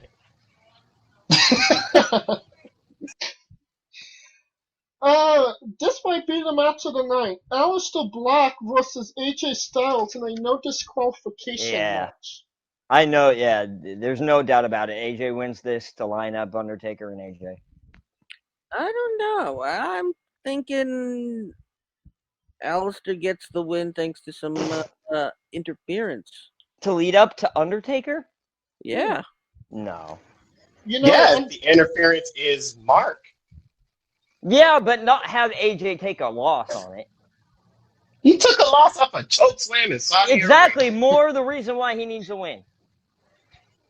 S1: This might be the match of the night. Aleister Black versus AJ Styles in a no disqualification match.
S5: I know, yeah. There's no doubt about it. AJ wins this to line up Undertaker and AJ.
S4: I don't know. I'm thinking Aleister gets the win thanks to some interference.
S5: To lead up to Undertaker?
S4: Yeah.
S5: No.
S3: The interference is Mark.
S5: Yeah, but not have AJ take a loss on it.
S3: He took a loss off a choke slam in Saudi
S5: Exactly.
S3: Arabia.
S5: More the reason why he needs to win.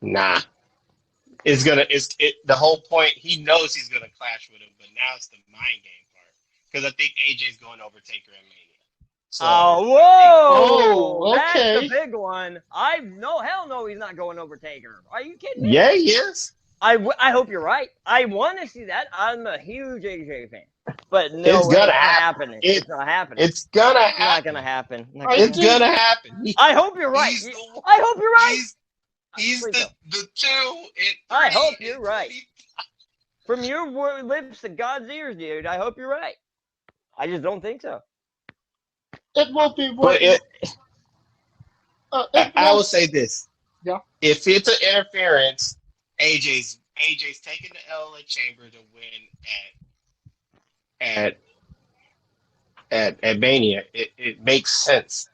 S3: Nah. The whole point, he knows he's gonna clash with him, but now it's the mind game part. Because I think AJ's going over Taker at Mania. So,
S1: okay.
S5: That's the big one. Hell no, he's not going over Taker. Are you kidding me?
S3: Yeah, he is.
S5: I hope you're right. I want to see that. I'm a huge AJ fan. But no,
S3: It's gonna
S5: happen.
S3: happen.
S5: It's not happening.
S3: It's gonna
S5: It's
S3: happen.
S5: not gonna happen.
S3: It's gonna happen.
S5: I hope you're right. I hope you're right.
S3: He's the 2.
S5: I hope you're right. From your lips to God's ears, dude. I hope you're right. I just don't think so.
S1: It will be
S3: But I will say this.
S1: Yeah.
S3: If it's an interference, AJ's taking the L at Chamber to win at Mania. It makes sense.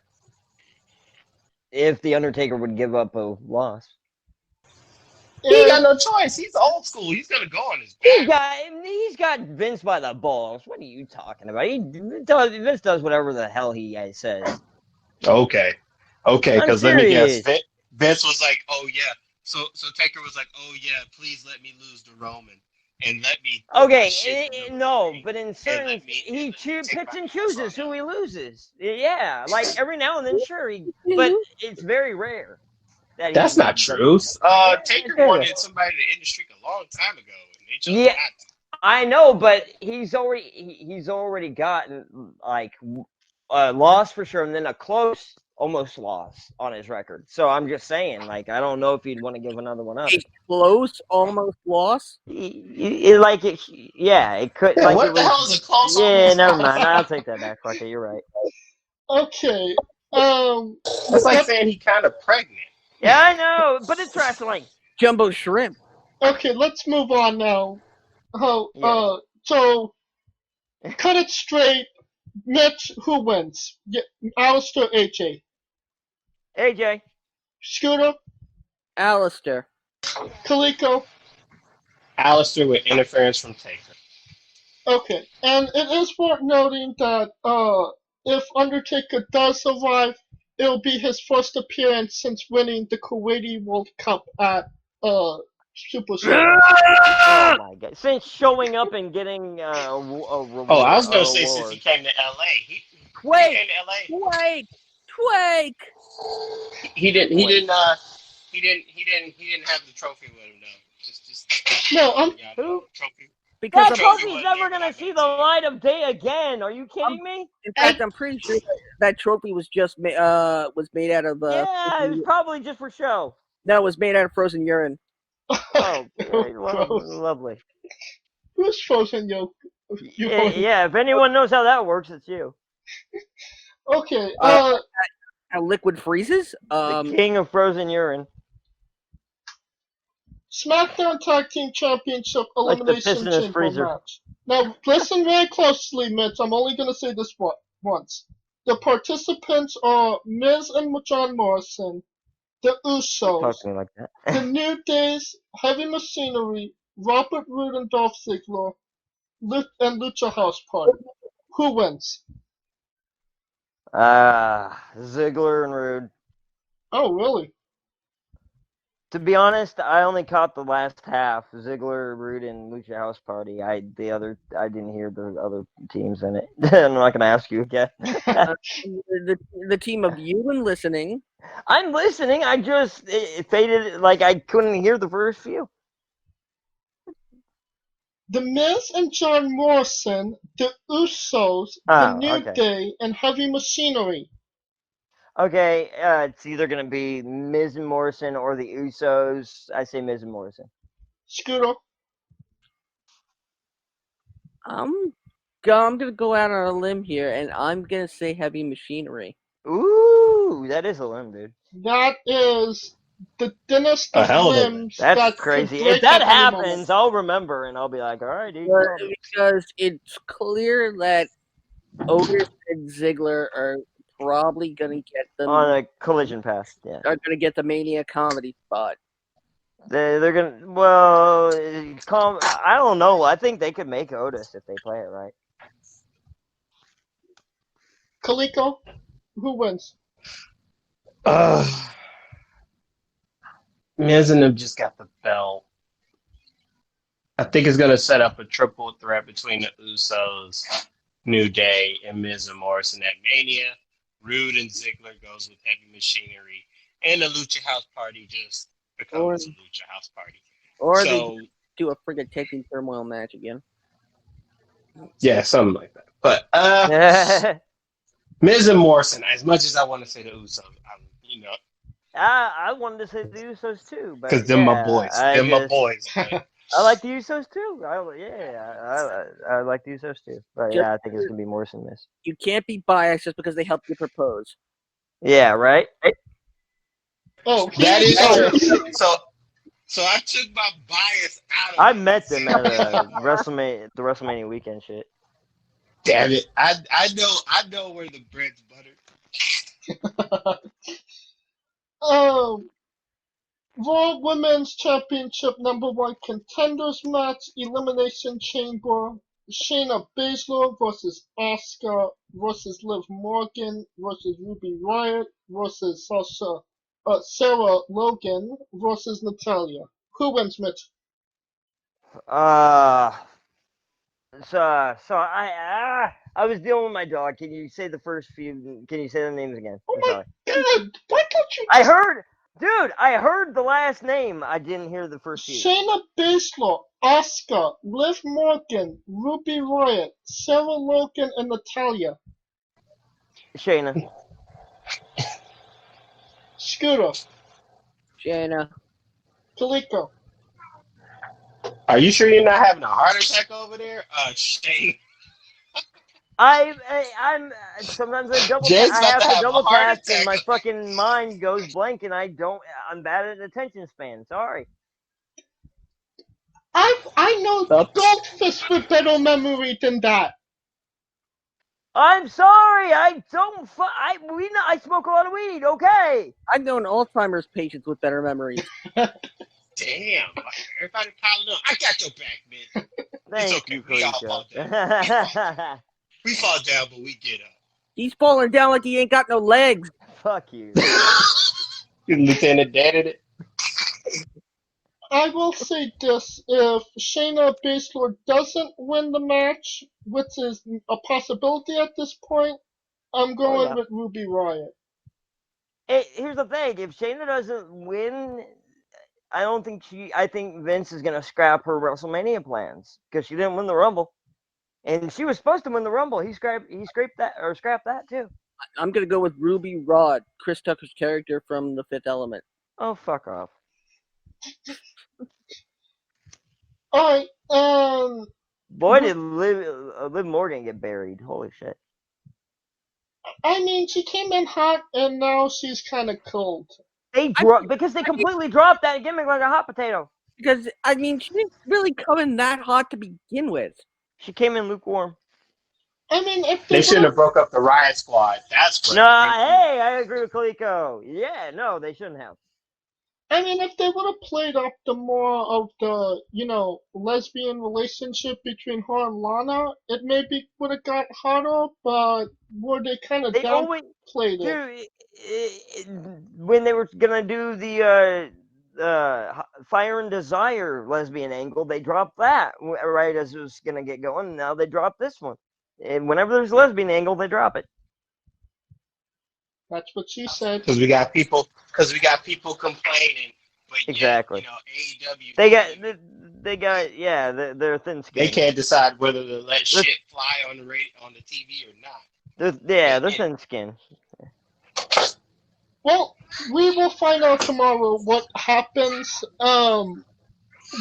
S5: If the Undertaker would give up a loss.
S3: He ain't got no choice. He's old school. He's gonna go on his back.
S5: He's got Vince by the balls. What are you talking about? Vince does whatever the hell he says.
S3: Okay, because let me guess. Vince was like, "Oh yeah." So Taker was like, "Oh yeah, please let me lose to Roman and let me."
S5: Okay, but in certain he picks and chooses who he loses. Yeah, like every now and then, sure, but it's very rare.
S3: That's not true. Taker wanted somebody to end the streak a long time ago, and they just
S5: I know, but he's already gotten like a loss for sure, and then a close, almost loss on his record. So I'm just saying, like, I don't know if he'd want to give another one up.
S4: A close, almost loss.
S5: Yeah, it could.
S3: Yeah,
S5: like
S3: what
S5: it
S3: the
S5: was,
S3: hell is a close
S5: Yeah,
S3: almost
S5: never
S3: loss?
S5: mind. I'll take that back. Fuck it, you're right.
S1: Okay.
S3: That's like saying he kind of pregnant.
S5: Yeah, I know, but it's wrestling.
S4: Jumbo shrimp.
S1: Okay, let's move on now.
S5: Yeah.
S1: So cut it straight. Mitch, who wins? Alistair, AJ.
S5: AJ.
S1: Scooter,
S4: Alistair.
S1: Kaliko.
S3: Alistair with interference from Taker.
S1: Okay, and it is worth noting that if Undertaker does survive, it'll be his first appearance since winning the Kuwaiti World Cup at Super Showdown.
S5: Oh my god! Since showing up and getting a reward.
S3: Oh, I was gonna say since he came to LA. He
S4: Quake.
S3: came to LA.
S4: Quake.
S3: He didn't have the trophy with him though. Just
S1: No,
S5: Who?
S3: trophy.
S4: Because
S5: That trophy's never gonna see the light of day again. Are you kidding me?
S4: in fact, I'm pretty sure that trophy was just made out of.
S5: Yeah, it was probably just for show.
S4: No, it was made out of frozen urine.
S5: Oh, lovely.
S1: Who's frozen yo?
S5: Yeah, if anyone knows how that works, it's you.
S1: Okay,
S4: How liquid freezes?
S5: The king of frozen urine.
S1: SmackDown Tag Team Championship
S5: Like the piss
S1: Elimination
S5: in his
S1: Chamber
S5: freezer.
S1: match. Now, listen very closely, Mitch. I'm only going to say this once. The participants are Miz and John Morrison, the Usos,
S5: Talk to me like that.
S1: the New Days, Heavy Machinery, Robert Roode and Dolph Ziggler, and Lucha House Party. Who wins?
S5: Ziggler and Rude.
S1: Oh, really?
S5: To be honest, I only caught the last half. Ziggler, Rude, and Lucha House Party. I didn't hear the other teams in it. I'm not gonna ask you again.
S4: The team of you and listening.
S5: I'm listening. I just it faded. Like I couldn't hear the first few.
S1: The Miz and John Morrison, the Usos, the New Day, and Heavy Machinery.
S5: Okay, it's either gonna be Miz and Morrison or the Usos. I say Miz and Morrison.
S1: Scooter.
S4: I'm gonna go out on a limb here, and I'm gonna say Heavy Machinery.
S5: Ooh, that is a limb, dude.
S1: That is the thinnest of limbs.
S5: That's crazy. If that happens, I'll remember and I'll be like, all right, dude.
S4: Because it's clear that Otis and Ziggler are probably gonna get them
S5: on a collision pass. Yeah,
S4: are gonna get the Mania comedy spot.
S5: They're gonna. Well, I don't know. I think they could make Otis if they play it right.
S1: Kaliko, who wins?
S3: Miz and them just got the belt. I think it's gonna set up a triple threat between the Usos, New Day, and Miz and Morrison at Mania. Rude and Ziggler goes with Heavy Machinery, and the Lucha House Party just becomes a Lucha House Party.
S4: Or they do a friggin' taking turmoil match again.
S3: Yeah, something like that. But Miz and Morrison, as much as I want to say the Usos,
S5: I wanted to say the Usos too,
S3: because they're my boys. They're my boys.
S5: I like the Usos too. I like the Usos too. But I think it's gonna be Morrison Miz.
S4: You can't be biased just because they helped you propose.
S5: Yeah, right.
S1: Oh,
S3: that is true. So I took my bias out of
S5: I met them at the WrestleMania weekend shit.
S3: Damn it! I know where the bread's buttered.
S1: Raw Women's Championship #1 contenders match, Elimination Chamber. Shayna Baszler versus Asuka versus Liv Morgan versus Ruby Riott versus Sarah Logan versus Natalya. Who wins, Mitch?
S5: So I was dealing with my dog. Can you say the first few? Can you say the names again?
S1: Oh my god! Why don't you?
S5: I heard Dude, I heard the last name. I didn't hear the first few.
S1: Shayna Baszler, Asuka, Liv Morgan, Ruby Riott, Sarah Logan, and Natalya.
S5: Shayna.
S1: Scooter,
S4: Shayna.
S1: Kaliko.
S3: Are you sure you're not having a heart attack over there? Shane.
S5: I'm sometimes I
S3: Jay's
S5: I
S3: about
S5: have
S3: to
S5: to
S3: have a
S5: double
S3: heart
S5: task and
S3: attack.
S5: my fucking mind goes blank and I'm bad at attention span. Sorry.
S1: I know Goldfish with better memory than that.
S5: I'm sorry. I don't. I smoke a lot of weed. Okay.
S4: I've known Alzheimer's patients with better memories.
S3: Damn. Everybody piling up. I got your back, man.
S5: Thank
S3: okay.
S5: you,
S3: We all fall down.
S5: Kaliko.
S3: We fall down, but we get up.
S4: He's falling down like he ain't got no legs.
S5: Fuck you.
S3: Lieutenant Dan it.
S1: I will say this: if Shayna Baszler doesn't win the match, which is a possibility at this point, I'm going with Ruby Riott.
S5: Here's the thing: if Shayna doesn't win, I think Vince is gonna scrap her WrestleMania plans because she didn't win the Rumble, and she was supposed to win the Rumble. He scrapped that too.
S4: I'm gonna go with Ruby Rod, Chris Tucker's character from The Fifth Element.
S5: Oh, fuck off.
S1: Alright,
S5: Boy, did Liv Morgan get buried. Holy shit.
S1: I mean, she came in hot and now she's kind of cold.
S5: Because they completely dropped that gimmick like a hot potato.
S4: Because, I mean, she didn't really come in that hot to begin with.
S5: She came in lukewarm.
S1: I mean, if
S3: they shouldn't have broke up the Riot Squad. That's what.
S5: Hey, I agree with Kaliko. Yeah, no, they shouldn't have.
S1: I mean, if they would have played up the more of the, lesbian relationship between her and Lana, it maybe would have got hotter, but where they kind of downplayed it.
S5: When they were gonna do the Fire and Desire lesbian angle, they dropped that right as it was gonna get going. Now they dropped this one. And whenever there's a lesbian angle, they drop it.
S1: That's what she said.
S3: Because we got people complaining. But
S5: exactly.
S3: Yet, AEW.
S5: They got they're thin skinned.
S3: They can't decide whether to let shit fly on the TV or not.
S1: They're
S5: thin skinned.
S1: Well, we will find out tomorrow what happens. Will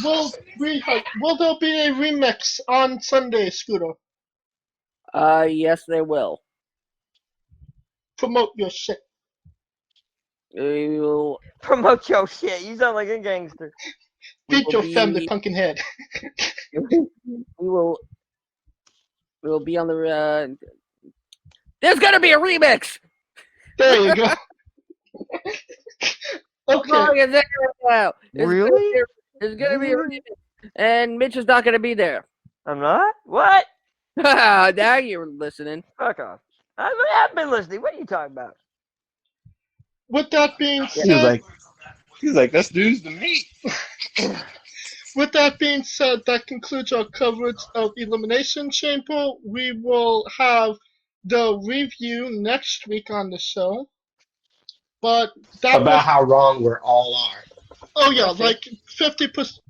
S1: there be a remix on Sunday, Scooter?
S4: Yes, they will.
S1: Promote your shit.
S4: We will
S5: promote your shit. You sound like a gangster.
S1: Beat your family, pumpkin head.
S4: We will be on the. There's gonna be a remix.
S1: There you go. Okay.
S4: There now.
S5: Really?
S4: There's gonna be a remix, and Mitch is not gonna be there.
S5: I'm not. What?
S4: Now you're listening.
S5: Fuck off. I've been listening. What are you talking about?
S1: With that being said,
S3: he's like, that's news to me.
S1: With that being said, that concludes our coverage of Elimination Chamber. We will have the review next week on the show. But
S3: about how wrong we all are.
S1: Oh yeah, like 50%,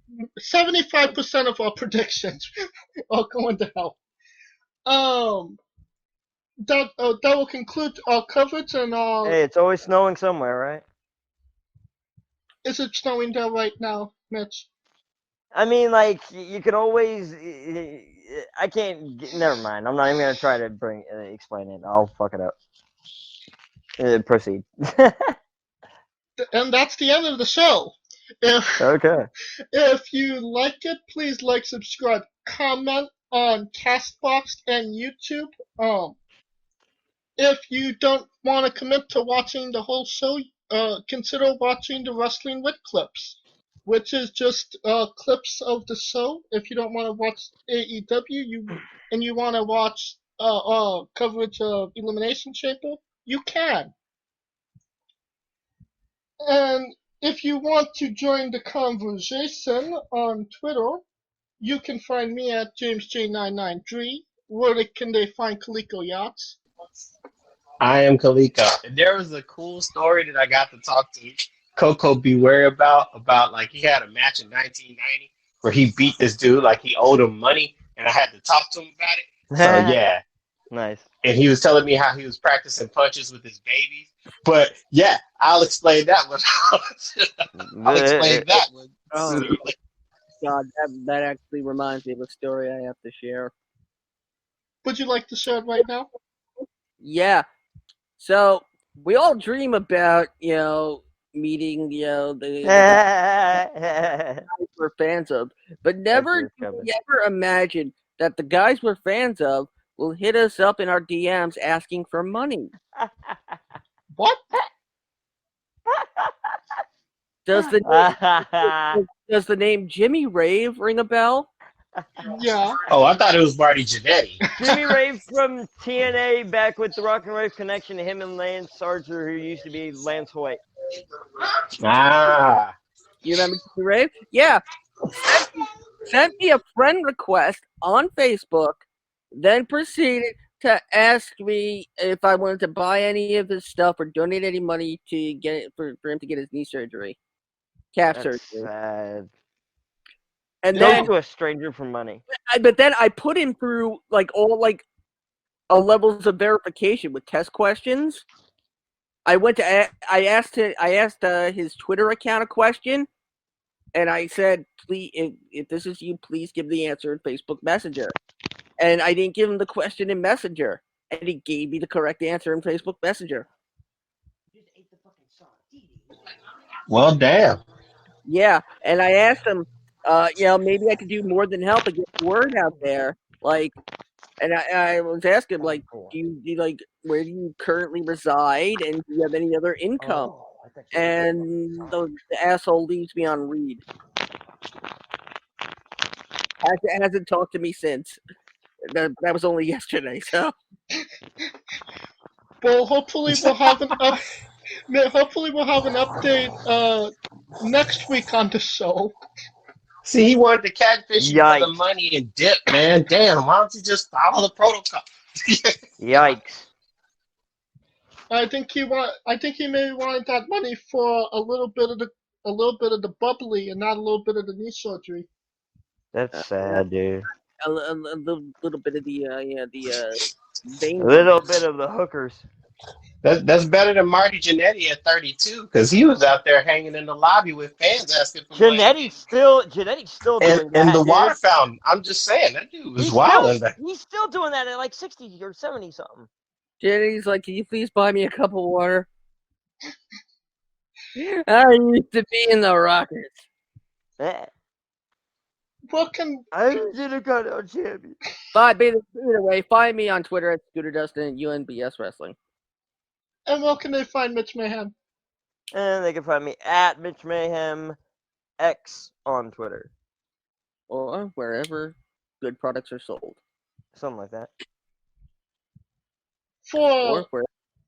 S1: 75% of our predictions are going to hell. That will conclude our coverage and our.
S5: Hey, it's always snowing somewhere, right?
S1: Is it snowing there right now, Mitch?
S5: I mean, like you could always. I can't. Never mind. I'm not even gonna try to explain it. I'll fuck it up. Proceed.
S1: And that's the end of the show.
S5: Okay.
S1: If you like it, please like, subscribe, comment on Castbox and YouTube. If you don't want to commit to watching the whole show, consider watching the Wrestling with Clips, which is just clips of the show. If you don't want to watch AEW, and you want to watch coverage of Elimination Chamber, you can. And if you want to join the conversation on Twitter, you can find me at JamesJ993. Where can they find Kaliko Yachts?
S3: I am Kaliko. There was a cool story that I got to talk to Coco Beware about like he had a match in 1990 where he beat this dude like he owed him money, and I had to talk to him about it. So yeah,
S5: Nice.
S3: and he was telling me how he was practicing punches with his babies. But yeah, I'll explain that one. I'll explain that one.
S4: Oh, God, that actually reminds me of a story I have to share.
S1: Would you like to share it right now?
S4: Yeah. So we all dream about, meeting, the guys we're fans of, but never do we ever imagine that the guys we're fans of will hit us up in our DMs asking for money.
S1: What?
S4: Does the name Jimmy Rave ring a bell?
S1: Yeah.
S3: Oh, I thought it was Marty Jannetty.
S5: Jimmy Rave from TNA back with the Rock and Rave connection to him and Lance Archer, who used to be Lance Hoyt.
S3: Ah.
S4: You remember Jimmy Rave? Yeah. Sent me a friend request on Facebook, then proceeded to ask me if I wanted to buy any of his stuff or donate any money to get it for him to get his knee surgery, calf
S5: That's
S4: surgery.
S5: sad.
S4: And
S5: Go
S4: then
S5: to a stranger for money.
S4: but then I put him through all levels of verification with test questions. I asked his Twitter account a question, and I said, "Please, if this is you, please give the answer in Facebook Messenger." And I didn't give him the question in Messenger, and he gave me the correct answer in Facebook Messenger.
S3: Well, damn.
S4: Yeah, and I asked him, maybe I could do more than help and get the word out there. And I was asking him, do you where do you currently reside, and do you have any other income? And the asshole leaves me on read. Hasn't talked to me since. That was only yesterday, so.
S1: Well, hopefully we'll have an update next week on the show.
S3: See, he wanted to catfish you for the
S5: Yikes.
S3: money and dip, man. Damn, why don't you just follow the protocol?
S5: Yikes.
S1: I think he maybe wanted that money for a little bit of the bubbly and not a little bit of the knee surgery.
S5: That's sad, dude.
S4: A little bit of the vein.
S5: A little bit of the hookers.
S3: That's better than Marty Jannetty at 32, because he was out there hanging in the lobby with fans asking for money.
S5: Jannetty's still doing that.
S3: And the
S5: dude.
S3: water fountain. I'm just saying, that dude was wild.
S5: He's still doing that at like 60 or 70 something.
S4: Jenny's like, "Can you please buy me a cup of water?" I used to be in the Rockets.
S5: I'm Intercontinental Champion.
S4: Either way, find me on Twitter at Scooter Dustin and UNBS Wrestling.
S1: And where can they find Mitch Mayhem?
S5: And they can find me at Mitch Mayhem X on Twitter.
S4: Or wherever good products are sold.
S5: Something like that.
S1: For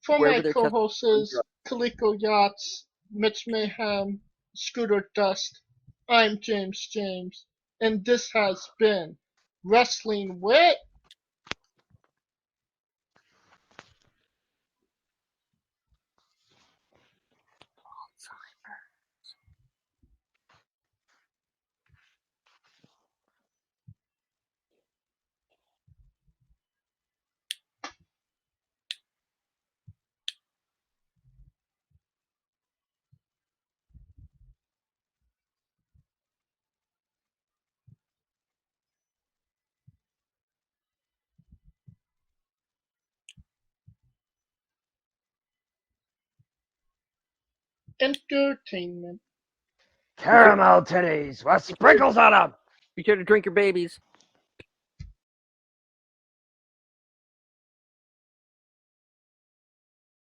S1: my
S4: wherever
S1: co-hosts, Kaliko Yachts, Mitch Mayhem, Scooter Dust, I'm James, and this has been Wrestling with Entertainment.
S5: Caramel titties with sprinkles on them.
S4: Be sure to drink your babies.